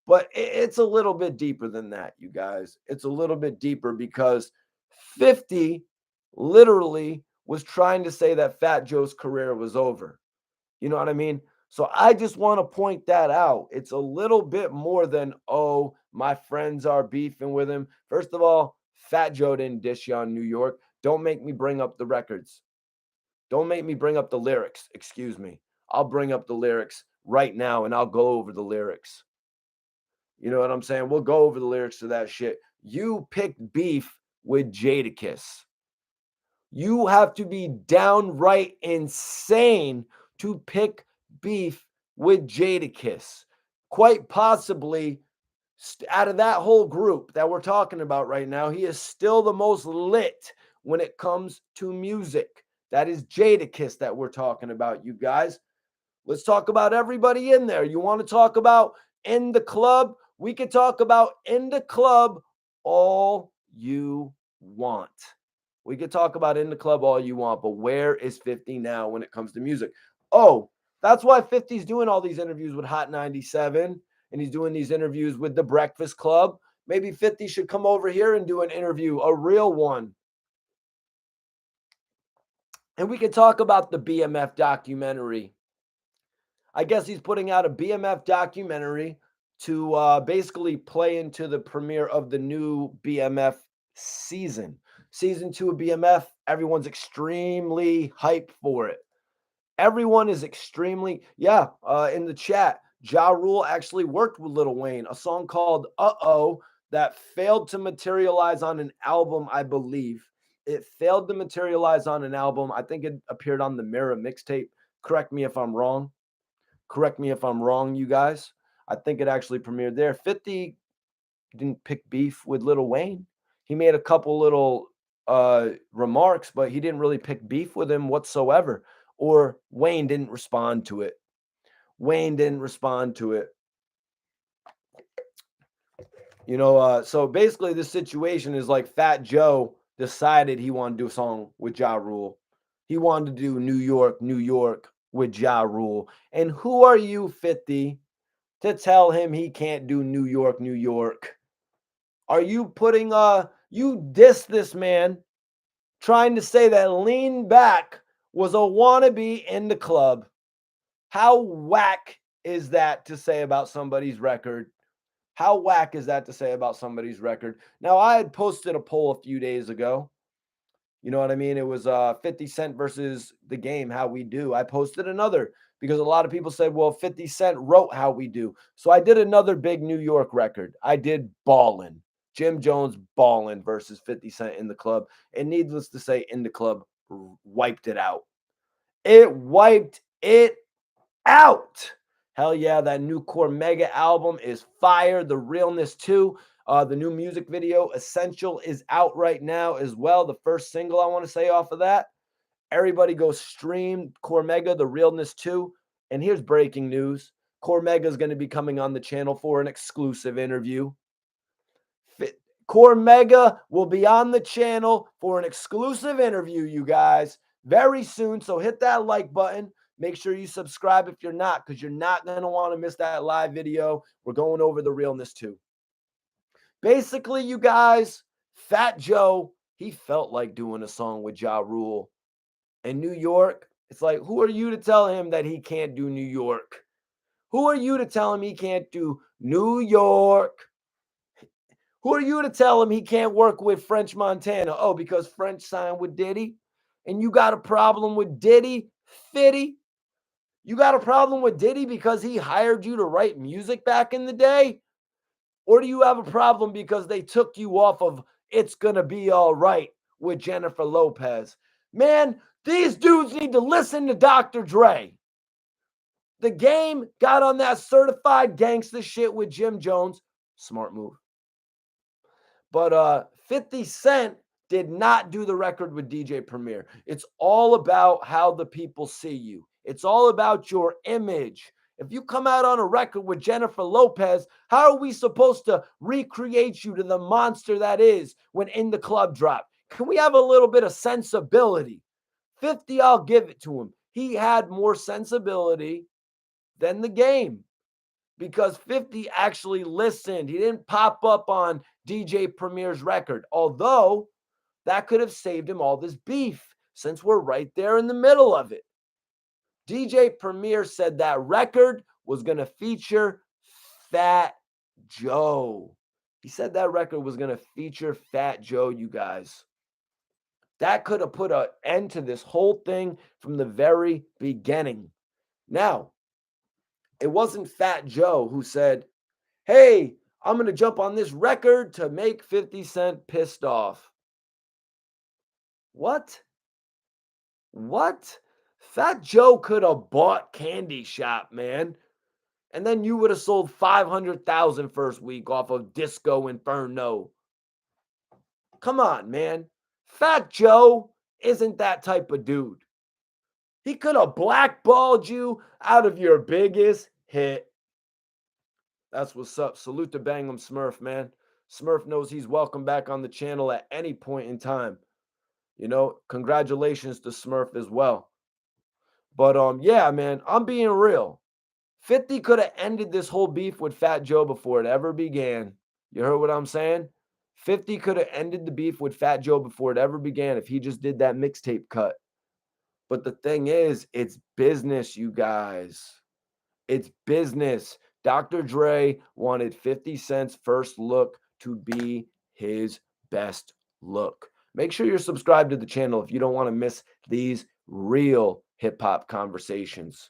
But it's a little bit deeper than that, you guys. It's a little bit deeper because 50 literally was trying to say that Fat Joe's career was over. You know what I mean? So I just want to point that out. It's a little bit more than, oh, my friends are beefing with him. First of all, Fat Joe didn't dish you on New York. Don't make me bring up the records. Don't make me bring up the lyrics. Excuse me. I'll bring up the lyrics right now and I'll go over the lyrics. You know what I'm saying? We'll go over the lyrics to that shit. You picked beef with Jadakiss. You have to be downright insane to pick beef with Jadakiss. Quite possibly, out of that whole group that we're talking about right now, he is still the most lit when it comes to music. That is Jadakiss that we're talking about, you guys. Let's talk about everybody in there. You want to talk about In the Club? We can talk about In the Club all you want. We could talk about In the Club all you want, but where is 50 now when it comes to music? Oh, that's why 50's doing all these interviews with Hot 97 and he's doing these interviews with The Breakfast Club. Maybe 50 should come over here and do an interview, a real one. And we could talk about the BMF documentary. I guess he's putting out a BMF documentary to basically play into the premiere of the new BMF season. Season 2 of BMF, everyone's extremely hyped for it. Everyone is extremely, in the chat, Ja Rule actually worked with Lil Wayne, a song called Uh-Oh that failed to materialize on an album, I believe. It failed to materialize on an album. I think it appeared on the Mirror mixtape. Correct me if I'm wrong. Correct me if I'm wrong, you guys. I think it actually premiered there. 50 didn't pick beef with Lil Wayne. He made a couple little remarks, but he didn't really pick beef with him whatsoever. Or Wayne didn't respond to it. Wayne didn't respond to it. You know, so basically this situation is like Fat Joe decided he wanted to do a song with Ja Rule. He wanted to do New York, New York with Ja Rule. And who are you, 50, to tell him he can't do New York, New York? Are you putting you diss this man trying to say that Lean Back was a wannabe In the Club? How whack is that to say about somebody's record? How whack is that to say about somebody's record? Now, I had posted a poll a few days ago. You know what I mean? It was 50 Cent versus The Game, How We Do. I posted another because a lot of people said, well, 50 Cent wrote How We Do. So I did another big New York record. I did Ballin'. Jim Jones Ballin' versus 50 Cent In the Club. And needless to say, In the Club wiped it out. It wiped it out. Hell yeah, that new Core Mega album is fire. The Realness 2. The new music video, Essential, is out right now as well. The first single I want to say off of that. Everybody go stream Cormega, The Realness 2. And here's breaking news. Cormega is going to be coming on the channel for an exclusive interview. Cormega will be on the channel for an exclusive interview, you guys, very soon. So hit that like button. Make sure you subscribe if you're not, because you're not going to want to miss that live video. We're going over The Realness 2. Basically, you guys, Fat Joe, he felt like doing a song with Ja Rule. In New York, it's like, who are you to tell him that he can't do New York? Who are you to tell him he can't do New York? Who are you to tell him he can't work with French Montana? Oh, because French signed with Diddy? And you got a problem with Diddy, Fitty? You got a problem with Diddy because he hired you to write music back in the day? Or do you have a problem because they took you off of It's Gonna Be All Right with Jennifer Lopez? Man, these dudes need to listen to Dr. Dre. The Game got on that certified gangster shit with Jim Jones. Smart move. But 50 Cent did not do the record with DJ Premier. It's all about how the people see you. It's all about your image. If you come out on a record with Jennifer Lopez, how are we supposed to recreate you to the monster that is when In the Club drop? Can we have a little bit of sensibility? 50, I'll give it to him. He had more sensibility than The Game, because 50 actually listened. He didn't pop up on DJ Premier's record, although that could have saved him all this beef since we're right there in the middle of it. DJ Premier said that record was going to feature Fat Joe. He said that record was going to feature Fat Joe, you guys. That could have put an end to this whole thing from the very beginning. Now, it wasn't Fat Joe who said, hey, I'm going to jump on this record to make 50 Cent pissed off. What? Fat Joe could have bought Candy Shop, man. And then you would have sold 500,000 first week off of Disco Inferno. Come on, man. Fat Joe isn't that type of dude. He could have blackballed you out of your biggest hit. That's what's up. Salute to Bang Em Smurf, man. Smurf knows he's welcome back on the channel at any point in time. You know, congratulations to Smurf as well. But yeah, man, I'm being real. 50 could have ended this whole beef with Fat Joe before it ever began. You heard what I'm saying? 50 could have ended the beef with Fat Joe before it ever began if he just did that mixtape cut. But the thing is, it's business, you guys. It's business. Dr. Dre wanted 50 Cent's first look to be his best look. Make sure you're subscribed to the channel if you don't want to miss these real hip-hop conversations.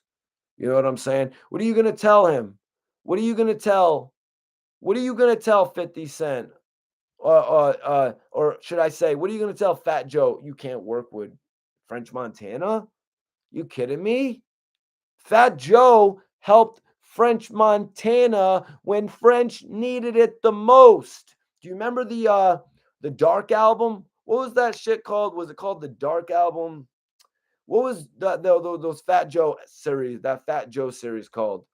You know what I'm saying? What are you going to tell him? What are you going to tell? What are you going to tell 50 Cent? Or should I say, what are you going to tell Fat Joe? You can't work with French Montana? You kidding me? Fat Joe helped French Montana when French needed it the most. Do you remember the Dark album? What was that shit called? Was it called the Dark album? What was those Fat Joe series, that Fat Joe series called?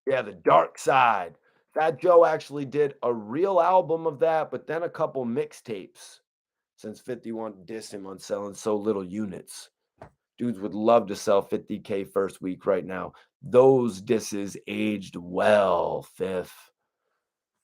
Yeah, The Dark Side. Fat Joe actually did a real album of that, but then a couple mixtapes, since 51 dissed him on selling so little units. Dudes would love to sell 50K first week right now. Those disses aged well, Fifth.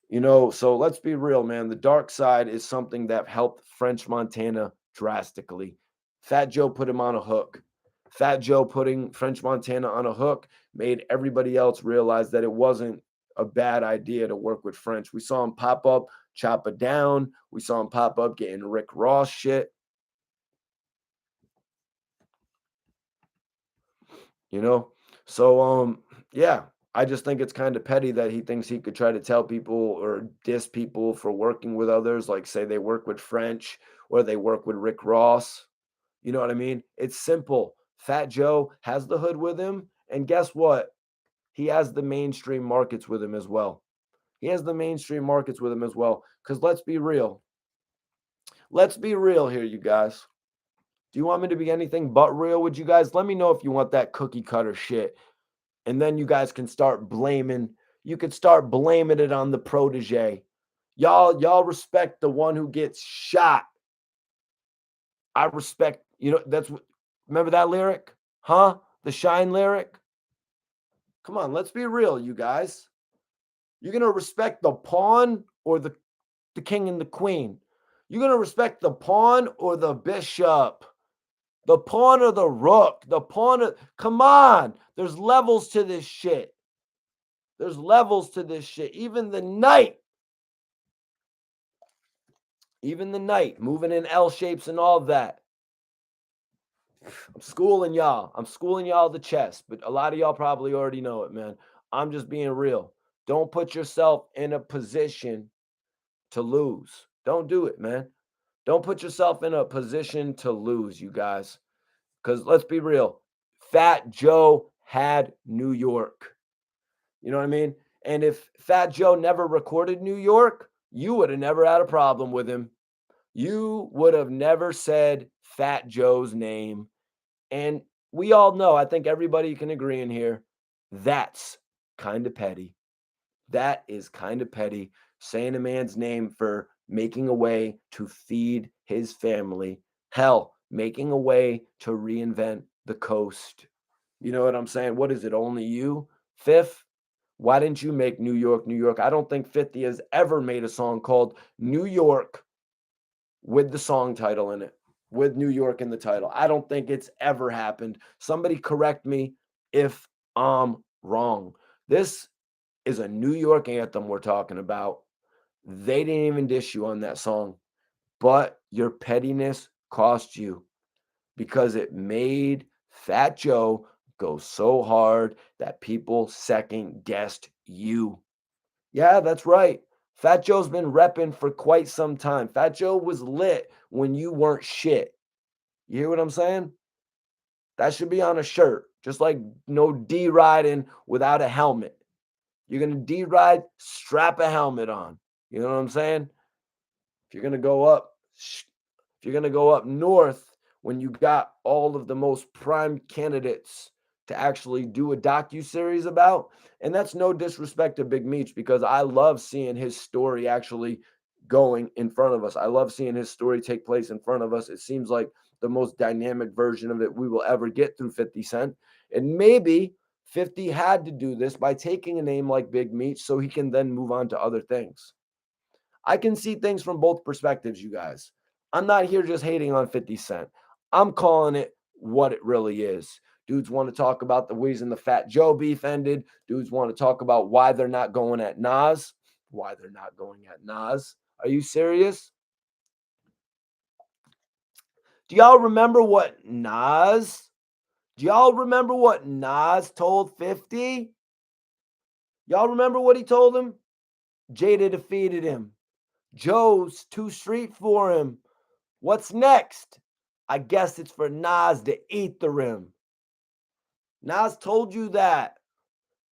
You know, so let's be real, man. The Dark Side is something that helped French Montana drastically. Fat Joe put him on a hook. Fat Joe putting French Montana on a hook made everybody else realize that it wasn't a bad idea to work with French. We saw him pop up, chop it down. We saw him pop up getting Rick Ross shit. You know? So yeah, I just think it's kind of petty that he thinks he could try to tell people or diss people for working with others, like say they work with French or they work with Rick Ross. You know what I mean? It's simple. Fat Joe has the hood with him. And guess what? He has the mainstream markets with him as well. He has the mainstream markets with him as well. Because let's be real. Let's be real here, you guys. Do you want me to be anything but real with you guys? Let me know if you want that cookie cutter shit. And then you guys can start blaming. You could start blaming it on the protege. Y'all respect the one who gets shot. I respect, that's what, remember that lyric? Huh? The Shine lyric? Come on, let's be real, you guys. You're going to respect the pawn or the king and the queen? You're going to respect the pawn or the bishop? The pawn or the rook? The pawn or, come on. There's levels to this shit. There's levels to this shit. Even the knight, moving in L shapes and all that. I'm schooling y'all the chess, but a lot of y'all probably already know it, man. I'm just being real. Don't put yourself in a position to lose. Don't do it, man. Don't put yourself in a position to lose, you guys. Because let's be real. Fat Joe had New York. You know what I mean? And if Fat Joe never recorded New York, you would have never had a problem with him. You would have never said Fat Joe's name. And we all know, I think everybody can agree in here, that's kind of petty. That is kind of petty, saying a man's name for making a way to feed his family. Hell, making a way to reinvent the coast. You know what I'm saying? What is it? Only you? Fifth? Why didn't you make New York, New York? I don't think 50 has ever made a song called New York with the song title in it, with New York in the title. I don't think it's ever happened. Somebody correct me if I'm wrong. This is a New York anthem we're talking about. They didn't even dish you on that song, but your pettiness cost you because it made Fat Joe go so hard that people second guessed you. Yeah, that's right. Fat Joe's been repping for quite some time. Fat Joe was lit when you weren't shit. You hear what I'm saying? That should be on a shirt. Just like no D riding without a helmet. You're going to D ride, strap a helmet on. You know what I'm saying? If you're going to go up, if you're going to go up north when you got all of the most prime candidates to actually do a docu-series about, and that's no disrespect to Big Meech because I love seeing his story actually going in front of us. I love seeing his story take place in front of us. It seems like the most dynamic version of it we will ever get through 50 Cent. And maybe 50 had to do this by taking a name like Big Meech so he can then move on to other things. I can see things from both perspectives, you guys. I'm not here just hating on 50 Cent. I'm calling it what it really is. Dudes want to talk about the reason the Fat Joe beef ended. Dudes want to talk about why they're not going at Nas. Why they're not going at Nas. Are you serious? Do y'all remember what Nas? Do y'all remember what Nas told 50? Y'all remember what he told him? Jada defeated him. Joe's too street for him. What's next? I guess it's for Nas to eat the rim. Nas told you that.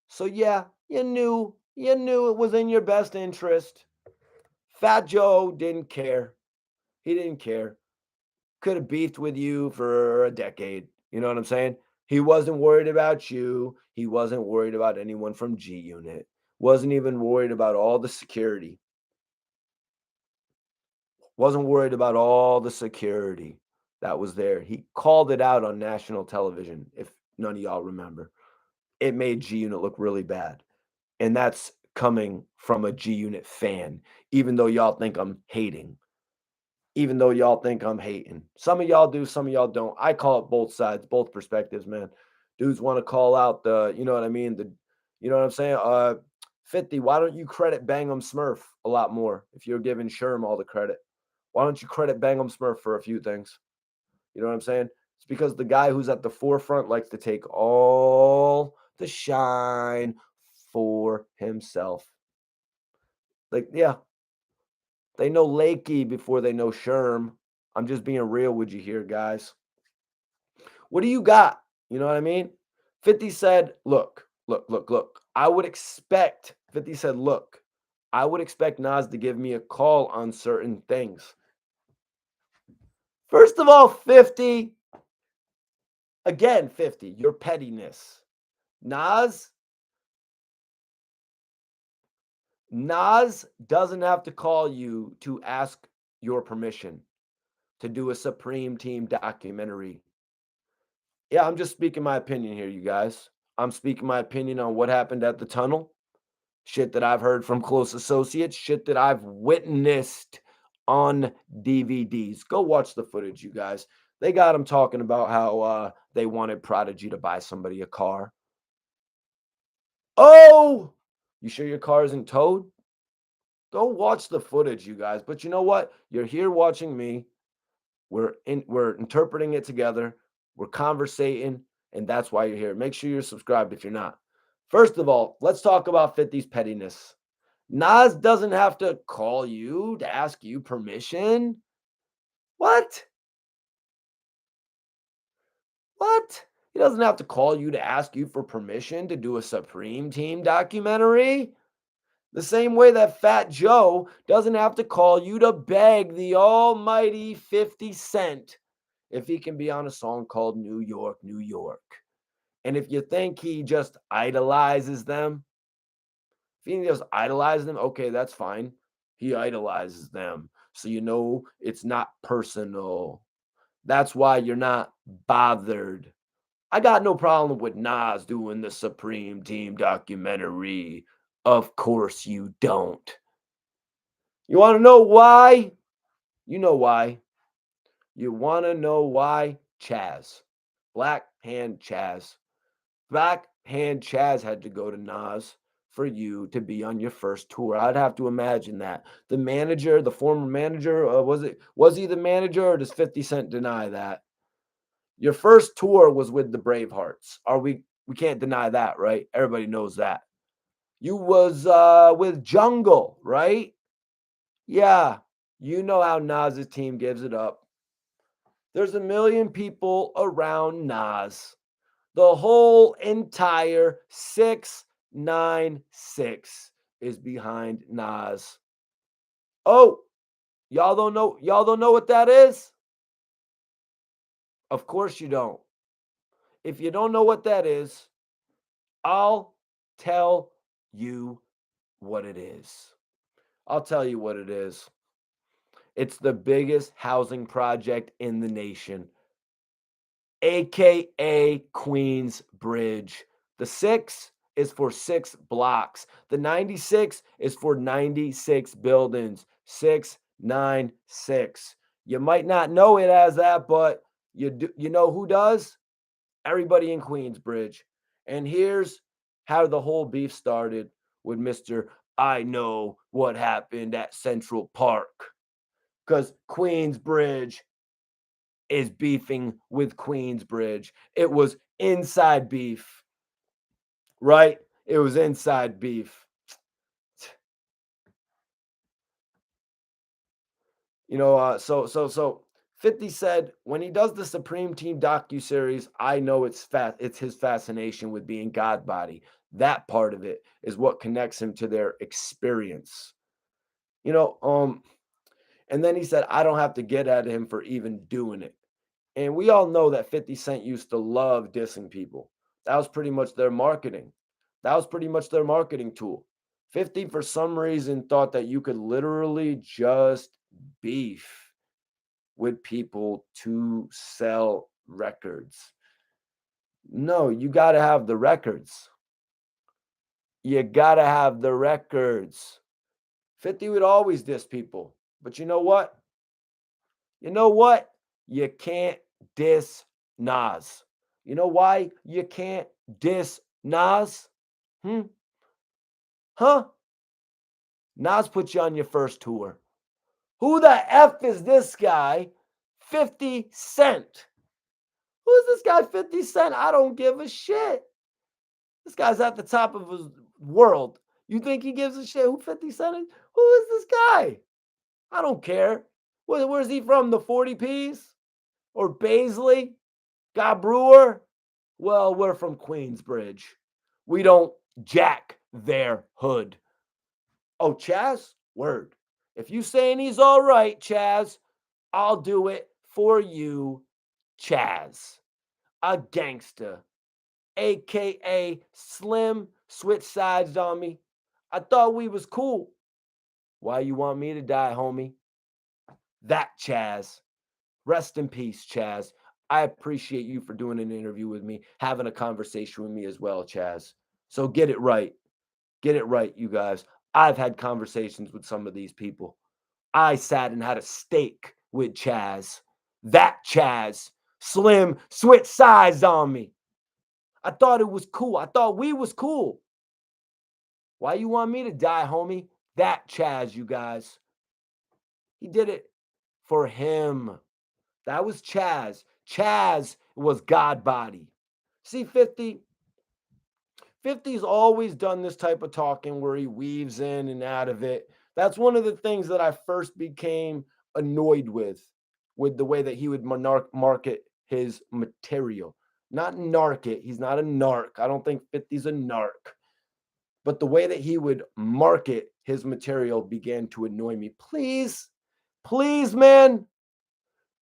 So yeah, you knew it was in your best interest. Fat Joe didn't care. He didn't care. Could have beefed with you for a decade. You know what I'm saying? He wasn't worried about you. He wasn't worried about anyone from G Unit. Wasn't even worried about all the security. Wasn't worried about all the security that was there. He called it out on national television, if none of y'all remember. It made G Unit look really bad. And that's coming from a G Unit fan, even though y'all think I'm hating. Even though y'all think I'm hating. Some of y'all do, some of y'all don't. I call it both sides, both perspectives, man. Dudes want to call out the, you know what I mean? You know what I'm saying? 50, why don't you credit Bang Em Smurf a lot more if you're giving Sherm all the credit? Why don't you credit Bang Em Smurf for a few things? You know what I'm saying? It's because the guy who's at the forefront likes to take all the shine for himself. Like, yeah, they know Lakey before they know Sherm. I'm just being real with you here, guys. What do you got? You know what I mean? 50 said, look, look, look, look. I would expect, 50 said, look, I would expect Nas to give me a call on certain things. First of all, 50, again, 50, your pettiness. Nas doesn't have to call you to ask your permission to do a Supreme Team documentary. Yeah, I'm just speaking my opinion here, you guys. I'm speaking my opinion on what happened at the tunnel, shit that I've heard from close associates, shit that I've witnessed on DVDs. Go watch the footage, you guys. They got them talking about how they wanted Prodigy to buy somebody a car. Oh, you sure your car isn't towed? Go watch the footage, you guys. But you know what? You're here watching me. We're interpreting it together. We're conversating, and that's why you're here. Make sure you're subscribed if you're not. First of all, let's talk about 50's pettiness. Nas doesn't have to call you to ask you permission. What? What? He doesn't have to call you to ask you for permission to do a Supreme Team documentary. The same way that Fat Joe doesn't have to call you to beg the almighty 50 Cent if he can be on a song called New York, New York. And if you think he just idolizes them, if he just idolizes them, okay, that's fine. He idolizes them. So you know it's not personal. That's why you're not bothered. I got no problem with Nas doing the Supreme Team documentary. Of course you don't. You want to know why? You know why. You want to know why? Chaz. Black Hand Chaz. Black Hand Chaz had to go to Nas for you to be on your first tour. I'd have to imagine that. The manager, the former manager, was he the manager or does 50 Cent deny that? Your first tour was with the Bravehearts. We can't deny that, right? Everybody knows that. You was with Jungle, right? Yeah. You know how Nas's team gives it up. There's a million people around Nas. The whole entire 696 is behind Nas. Oh, y'all don't know what that is? Of course you don't. If you don't know what that is, I'll tell you what it is. I'll tell you what it is. It's the biggest housing project in the nation, aka Queens Bridge. The 6 is for 6 blocks. The 96 is for 96 buildings. 696. You might not know it as that, but you know who does? Everybody in Queensbridge. And here's how the whole beef started with Mr. I know what happened at Central Park. Because Queensbridge is beefing with Queensbridge. It was inside beef, right? It was inside beef. You know, so 50 said when he does the Supreme Team docu-series, I know it's his fascination with being God body. That part of it is what connects him to their experience. You know, and then he said, I don't have to get at him for even doing it. And we all know that 50 Cent used to love dissing people. That was pretty much their marketing. That was pretty much their marketing tool. 50 for some reason thought that you could literally just beef with people to sell records. No, you got to have the records. You got to have the records. 50 would always diss people. But you know what? You know what? You can't diss Nas. You know why you can't diss Nas? Huh? Nas put you on your first tour. Who the F is this guy? 50 Cent. Who is this guy, 50 Cent? I don't give a shit. This guy's at the top of his world. You think he gives a shit who 50 Cent is? Who is this guy? I don't care. Where's he from? The 40 Ps? Or Baisley? Got Brewer? Well, we're from Queensbridge. We don't jack their hood. Oh, Chaz? Word. If you saying he's all right, Chaz, I'll do it for you, Chaz. A gangster, a.k.a. Slim, switch sides on me. I thought we was cool. Why you want me to die, homie? That Chaz. Rest in peace, Chaz. I appreciate you for doing an interview with me, having a conversation with me as well, Chaz. So get it right. Get it right, you guys. I've had conversations with some of these people. I sat and had a steak with Chaz. That Chaz. Slim switch sides on me. I thought it was cool. I thought we was cool. Why you want me to die, homie? That Chaz, you guys. He did it for him. That was Chaz. Chaz was God body. See, 50's always done this type of talking where he weaves in and out of it. That's one of the things that I first became annoyed with the way that he would market his material. Not narc it. He's not a narc. I don't think 50's a narc. But the way that he would market his material began to annoy me. Please, please, man,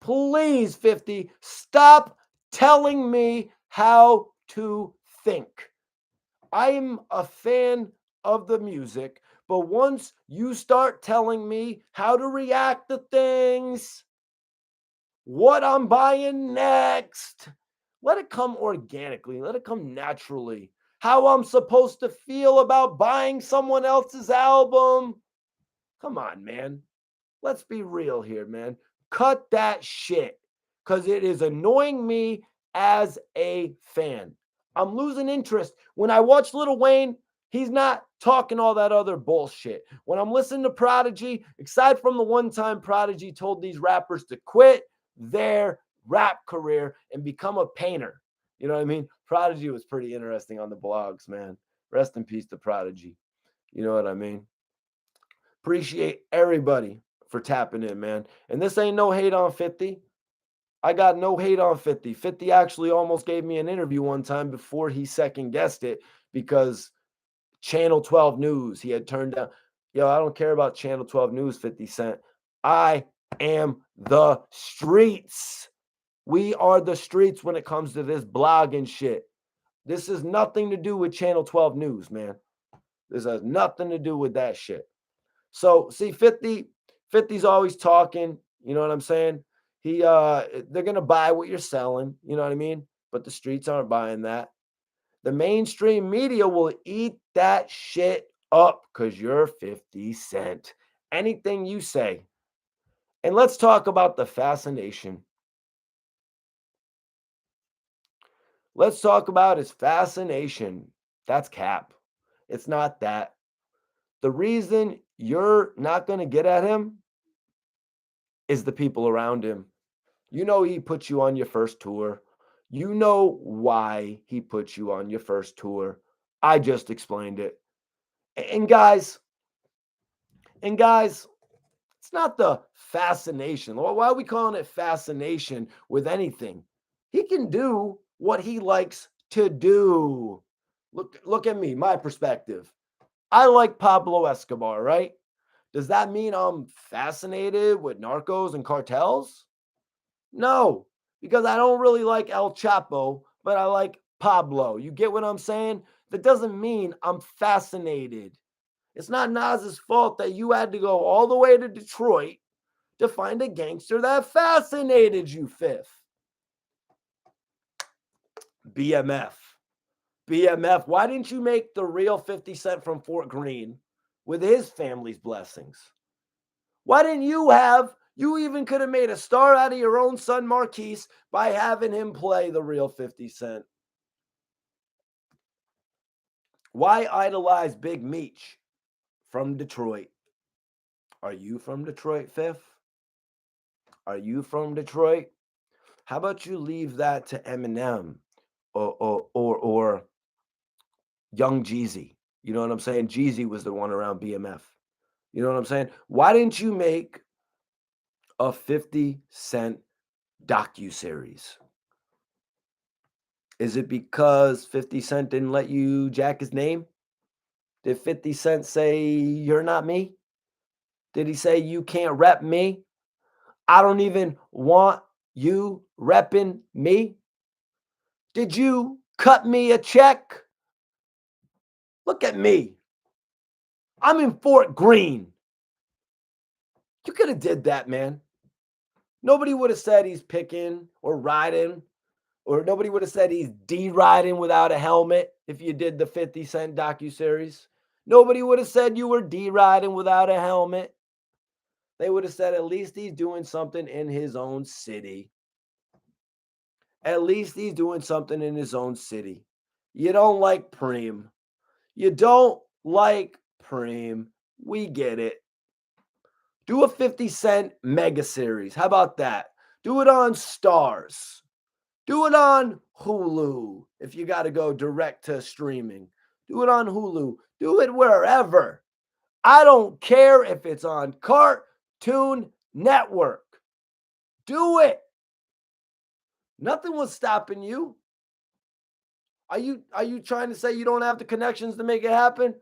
please, 50, stop telling me how to think. I'm a fan of the music, but once you start telling me how to react to things, what I'm buying next, let it come organically, let it come naturally. How I'm supposed to feel about buying someone else's album. Come on, man. Let's be real here, man. Cut that shit because it is annoying me as a fan. I'm losing interest. When I watch Lil Wayne, he's not talking all that other bullshit. When I'm listening to Prodigy, aside from the one time Prodigy told these rappers to quit their rap career and become a painter. You know what I mean? Prodigy was pretty interesting on the blogs, man. Rest in peace to Prodigy. You know what I mean? Appreciate everybody for tapping in, man. And this ain't no hate on 50. I got no hate on 50. 50 actually almost gave me an interview one time before he second guessed it because Channel 12 News, he had turned down. Yo, I don't care about Channel 12 News, 50 Cent. I am the streets. We are the streets when it comes to this blog and shit. This has nothing to do with Channel 12 News, man. This has nothing to do with that shit. So see, 50's always talking, you know what I'm saying? They're gonna buy what you're selling, you know what I mean? But the streets aren't buying that. The mainstream media will eat that shit up because you're 50 Cent. Anything you say. And let's talk about the fascination. Let's talk about his fascination. That's cap. It's not that. The reason you're not going to get at him is the people around him. You know, he put you on your first tour. You know why he put you on your first tour. I just explained it. And guys, it's not the fascination. Why are we calling it fascination with anything? He can do what he likes to do. Look at me, my perspective. I like Pablo Escobar, right? Does that mean I'm fascinated with narcos and cartels? No, because I don't really like El Chapo, but I like Pablo. You get what I'm saying? That doesn't mean I'm fascinated. It's not Nas's fault that you had to go all the way to Detroit to find a gangster that fascinated you, Fifth. BMF. BMF. Why didn't you make the real 50 Cent from Fort Greene with his family's blessings? Why didn't you even could have made a star out of your own son Marquise by having him play the real 50 Cent? Why idolize Big Meech from Detroit? Are you from Detroit, Fifth? Are you from Detroit? How about you leave that to Eminem or Young Jeezy? You know what I'm saying? Jeezy was the one around BMF. You know what I'm saying? Why didn't you make a 50 Cent docuseries? Is it because 50 Cent didn't let you jack his name? Did 50 Cent say, "You're not me"? Did he say, "You can't rep me"? I don't even want you repping me. Did you cut me a check? Look at me. I'm in Fort Greene. You could have did that, man. Nobody would have said he's picking or riding, or nobody would have said he's D-riding without a helmet if you did the 50 Cent docuseries. Nobody would have said you were D-riding without a helmet. They would have said at least he's doing something in his own city. At least he's doing something in his own city. You don't like Preem. You don't like Preem. We get it. Do a 50 Cent mega series. How about that? Do it on Stars. Do it on Hulu if you got to go direct to streaming. Do it on Hulu. Do it wherever. I don't care if it's on Cartoon Network. Do it. Nothing was stopping you. Are you trying to say you don't have the connections to make it happen?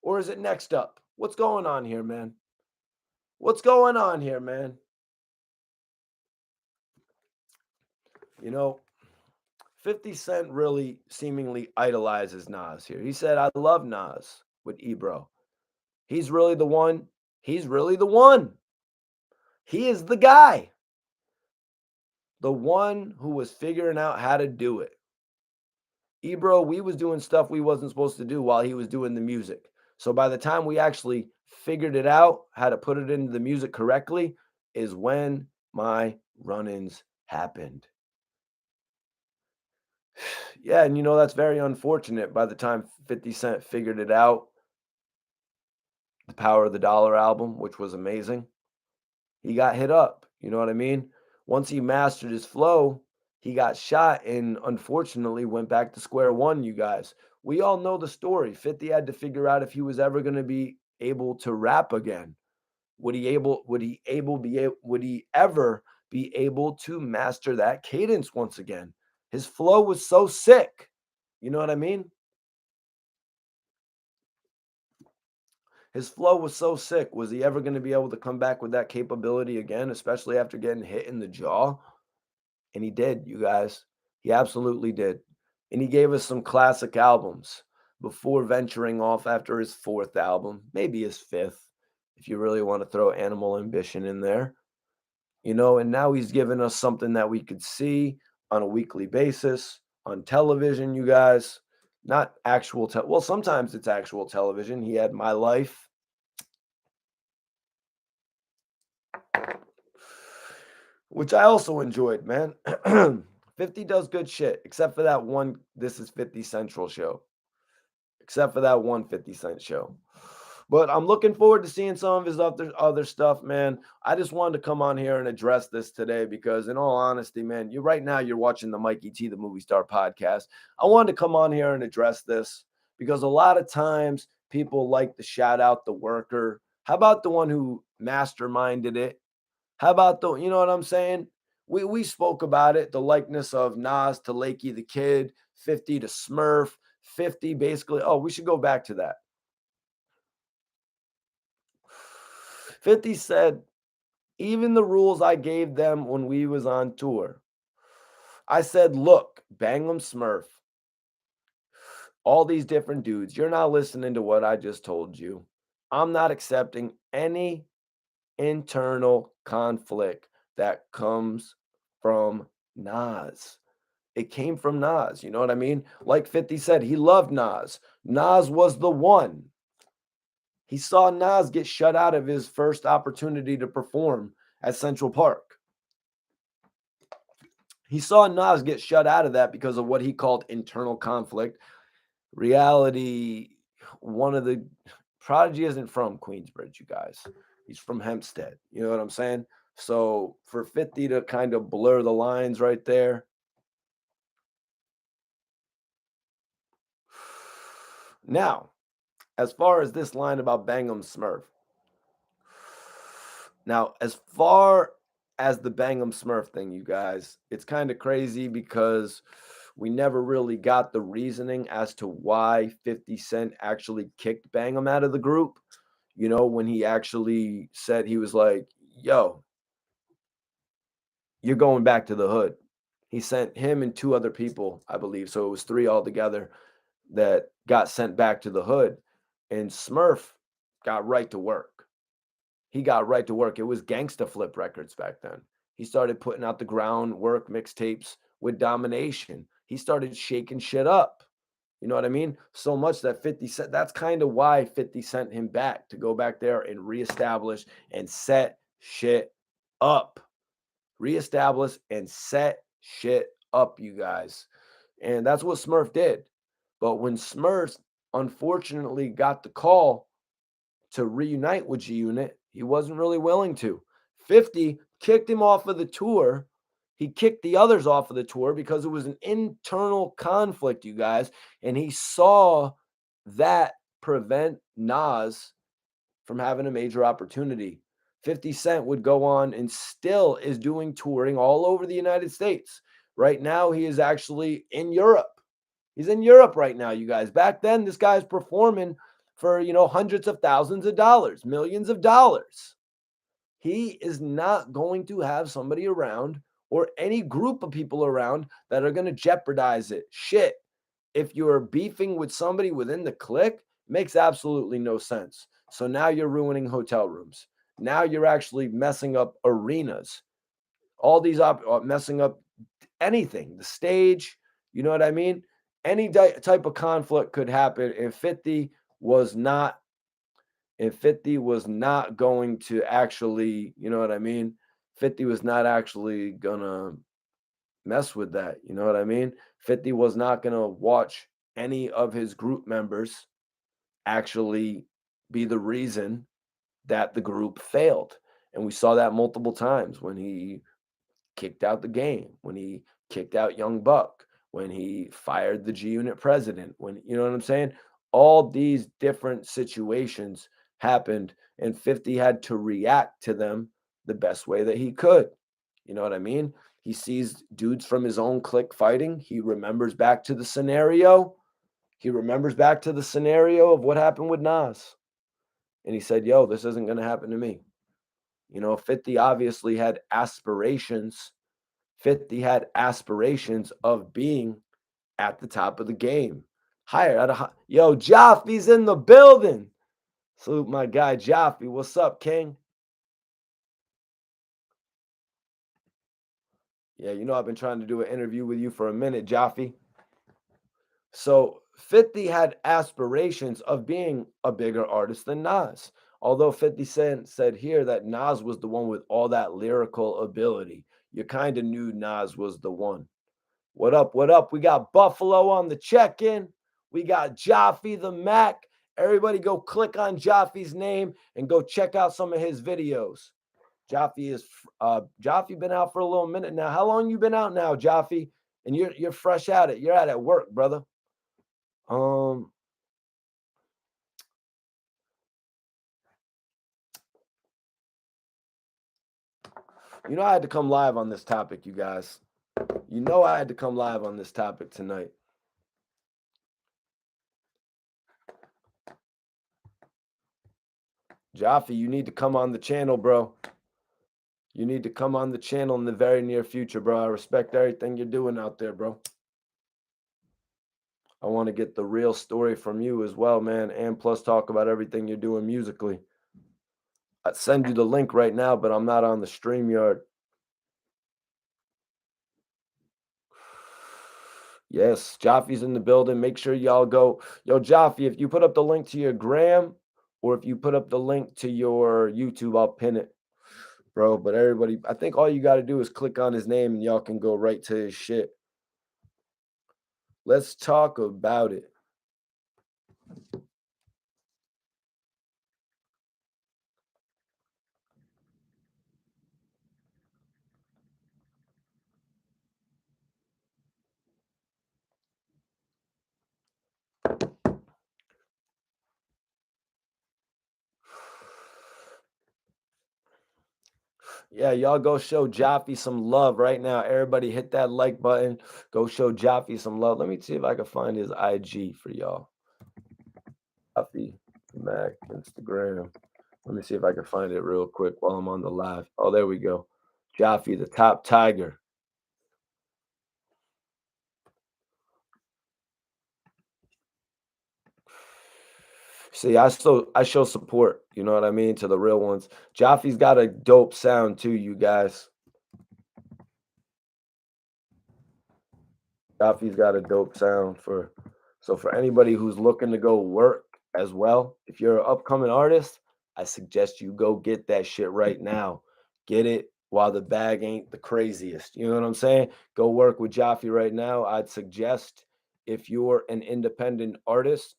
Or is it next up? What's going on here, man? What's going on here, man? You know, 50 Cent really seemingly idolizes Nas here. He said, "I love Nas" with Ebro. He's really the one. He's really the one. He is the guy. The one who was figuring out how to do it. Ebro, we was doing stuff we wasn't supposed to do while he was doing the music. So by the time we actually figured it out, how to put it into the music correctly, is when my run-ins happened. Yeah, and that's very unfortunate. By the time 50 Cent figured it out, the Power of the Dollar album, which was amazing, he got hit up. You know what I mean? Once he mastered his flow, he got shot and unfortunately went back to square one, you guys. We all know the story. 50 had to figure out if he was ever going to be able to rap again. Would he ever be able to master that cadence once again? His flow was so sick. You know what I mean? His flow was so sick. Was he ever going to be able to come back with that capability again, especially after getting hit in the jaw? And he did, you guys. He absolutely did. And he gave us some classic albums before venturing off after his fourth album, maybe his fifth, if you really want to throw Animal Ambition in there. And now he's given us something that we could see on a weekly basis on television, you guys. Not actual well, sometimes it's actual television. He had My Life, which I also enjoyed, man. 50 does good shit, except for that one This Is 50 Central show. Except for that one 50 Cent show. But I'm looking forward to seeing some of his other stuff, man. I just wanted to come on here and address this today because, in all honesty, man, right now you're watching the Mikey T, the Movie Star podcast. I wanted to come on here and address this because a lot of times people like to shout out the worker. How about the one who masterminded it? How about you know what I'm saying? We spoke about it, the likeness of Nas to Lakey the Kid, 50 to Smurf, 50 basically. Oh, we should go back to that. 50 said, even the rules I gave them when we was on tour. I said, look, Bang Em Smurf, all these different dudes, you're not listening to what I just told you. I'm not accepting any internal conflict that comes from Nas. It came from Nas. You know what I mean? Like 50 said, he loved Nas. Nas was the one. He saw Nas get shut out of his first opportunity to perform at Central Park. He saw Nas get shut out of that because of what he called internal conflict. Reality, one of the Prodigy isn't from Queensbridge, you guys. He's from Hempstead. You know what I'm saying? So for 50 to kind of blur the lines right there. Now, as far as this line about Bang Em Smurf. Now, as far as the Bang Em Smurf thing, you guys, it's kind of crazy because We never really got the reasoning as to why 50 Cent actually kicked Bang Em out of the group. You know, when he actually said, he was like, yo, you're going back to the hood. He sent him and two other people, I believe. So it was three altogether that got sent back to the hood. And Smurf got right to work. He got right to work. It was Gangsta Flip Records back then. He started putting out the groundwork mixtapes with Domination. He started shaking shit up. You know what I mean? So much that 50 Cent, that's kind of why 50 sent him back to go back there and reestablish and set shit up. Reestablish and set shit up, you guys. And that's what Smurf did. But when Smurf unfortunately got the call to reunite with G Unit, he wasn't really willing to. 50 kicked him off of the tour. He kicked the others off of the tour because it was an internal conflict, you guys. And he saw that prevent Nas from having a major opportunity. 50 Cent would go on and still is doing touring all over the United States. Right now, he is actually in Europe. He's in Europe right now, you guys. Back then, this guy's performing for, hundreds of thousands of dollars, millions of dollars. He is not going to have somebody around or any group of people around that are going to jeopardize it. Shit. If you're beefing with somebody within the clique, makes absolutely no sense. So now you're ruining hotel rooms. Now you're actually messing up arenas. All these messing up anything, the stage, you know what I mean? Any type of conflict could happen if 50 was not going to actually, you know what I mean? 50 was not actually gonna mess with that, you know what I mean? 50 was not gonna watch any of his group members actually be the reason that the group failed. And we saw that multiple times when he kicked out the game, when he kicked out Young Buck, when he fired the G Unit president, when, you know what I'm saying? All these different situations happened, and 50 had to react to them the best way that he could. You know what I mean? He sees dudes from his own clique fighting. He remembers back to the scenario. He remembers back to the scenario of what happened with Nas. And he said, yo, this isn't going to happen to me. 50 obviously had aspirations. 50 had aspirations of being at the top of the game. Yo, Joffy's in the building. Salute my guy, Joffy. What's up, King? Yeah, I've been trying to do an interview with you for a minute, Joffy. So 50 had aspirations of being a bigger artist than Nas. Although 50 Cent said here that Nas was the one with all that lyrical ability. You kind of knew Nas was the one. What up? What up? We got Buffalo on the check-in. We got Joffy the Mac. Everybody go click on Joffy's name and go check out some of his videos. Joffy been out for a little minute now. How long you been out now, Joffy? And you're fresh at it. You're at work, brother. I had to come live on this topic, you guys. I had to come live on this topic tonight. Joffy, you need to come on the channel, bro. You need to come on the channel in the very near future, bro. I respect everything you're doing out there, bro. I want to get the real story from you as well, man, and plus talk about everything you're doing musically. I'd send you the link right now, but I'm not on the StreamYard. Yes, Joffy's in the building. Make sure y'all go. Yo, Joffy, if you put up the link to your gram or if you put up the link to your YouTube, I'll pin it, bro. But everybody, I think all you got to do is click on his name and y'all can go right to his shit. Let's talk about it. Yeah, y'all go show Jaffe some love right now. Everybody hit that like button. Go show Jaffe some love. Let me see if I can find his IG for y'all. Jaffe Mac Instagram. Let me see if I can find it real quick while I'm on the live. Oh, there we go. Jaffe, the top tiger. See, I show support, you know what I mean, to the real ones. Jaffe's got a dope sound too, you guys. Jaffe's got a dope sound for anybody who's looking to go work as well. If you're an upcoming artist, I suggest you go get that shit right now. Get it while the bag ain't the craziest. You know what I'm saying? Go work with Jaffe right now. I'd suggest if you're an independent artist,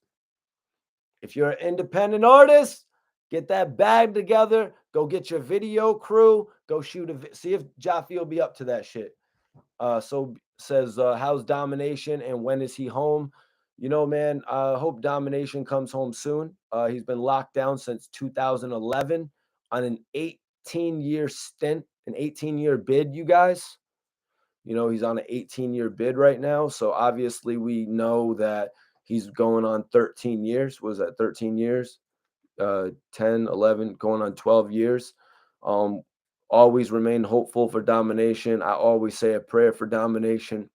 if you're an independent artist, get that bag together. Go get your video crew. Go shoot see if Jaffe will be up to that shit. So says, how's Domination and when is he home? You know, man, I hope Domination comes home soon. He's been locked down since 2011 on an 18-year stint, an 18-year bid, you guys. You know, he's on an 18-year bid right now. So obviously we know that he's going on 13 years. Was that 13 years? 10, 11, going on 12 years. Um, always remain hopeful for Domination. I always say a prayer for Domination.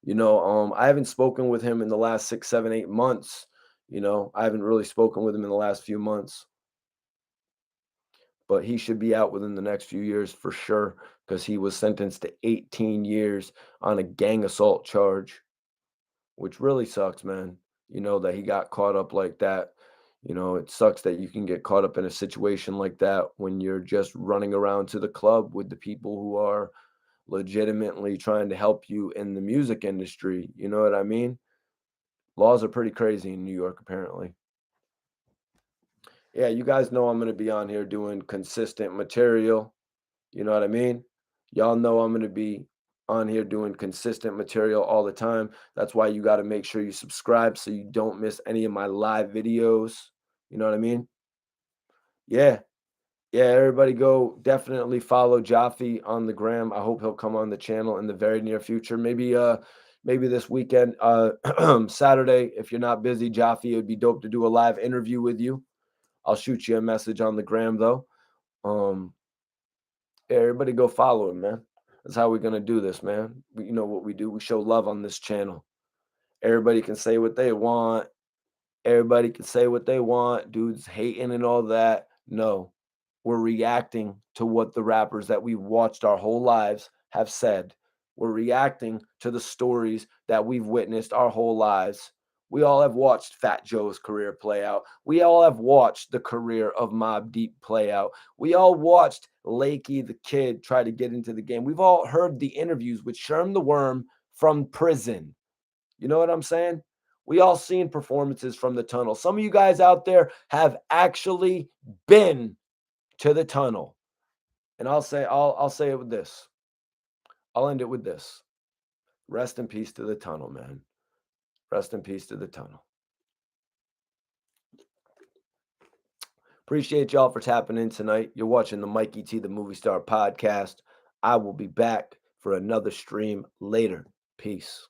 You know, I haven't spoken with him in the last 6, 7, 8 months. You know, I haven't really spoken with him in the last few months, but he should be out within the next few years for sure because he was sentenced to 18 years on a gang assault charge, which really sucks, man. You know, that he got caught up like that. You know, it sucks that you can get caught up in a situation like that when you're just running around to the club with the people who are legitimately trying to help you in the music industry. You know what I mean? Laws are pretty crazy in New York, apparently. Yeah, you guys know I'm going to be on here doing consistent material. You know what I mean? Y'all know I'm going to be on here doing consistent material all the time. That's why you got to make sure you subscribe so you don't miss any of my live videos. You know what I mean? Yeah. Yeah, everybody go definitely follow Jaffe on the gram. I hope he'll come on the channel in the very near future. Maybe this weekend, Saturday, if you're not busy, Jaffe, it would be dope to do a live interview with you. I'll shoot you a message on the gram though. Um, yeah, everybody go follow him, man. That's how we're gonna do this, man. You know what we do. We show love on this channel. Everybody can say what they want. Everybody can say what they want. Dudes hating and all that. No, we're reacting to what the rappers that we've watched our whole lives have said. We're reacting to the stories that we've witnessed our whole lives. We all have watched Fat Joe's career play out. We all have watched the career of Mobb Deep play out. We all watched Lakey the Kid try to get into the game. We've all heard the interviews with Sherm the Worm from prison. You know what I'm saying? We all seen performances from the tunnel. Some of you guys out there have actually been to the tunnel. And I'll say it with this. I'll end it with this. Rest in peace to the tunnel, man. Rest in peace to the tunnel. Appreciate y'all for tapping in tonight. You're watching the Mikey T, the Movie Star podcast. I will be back for another stream later. Peace.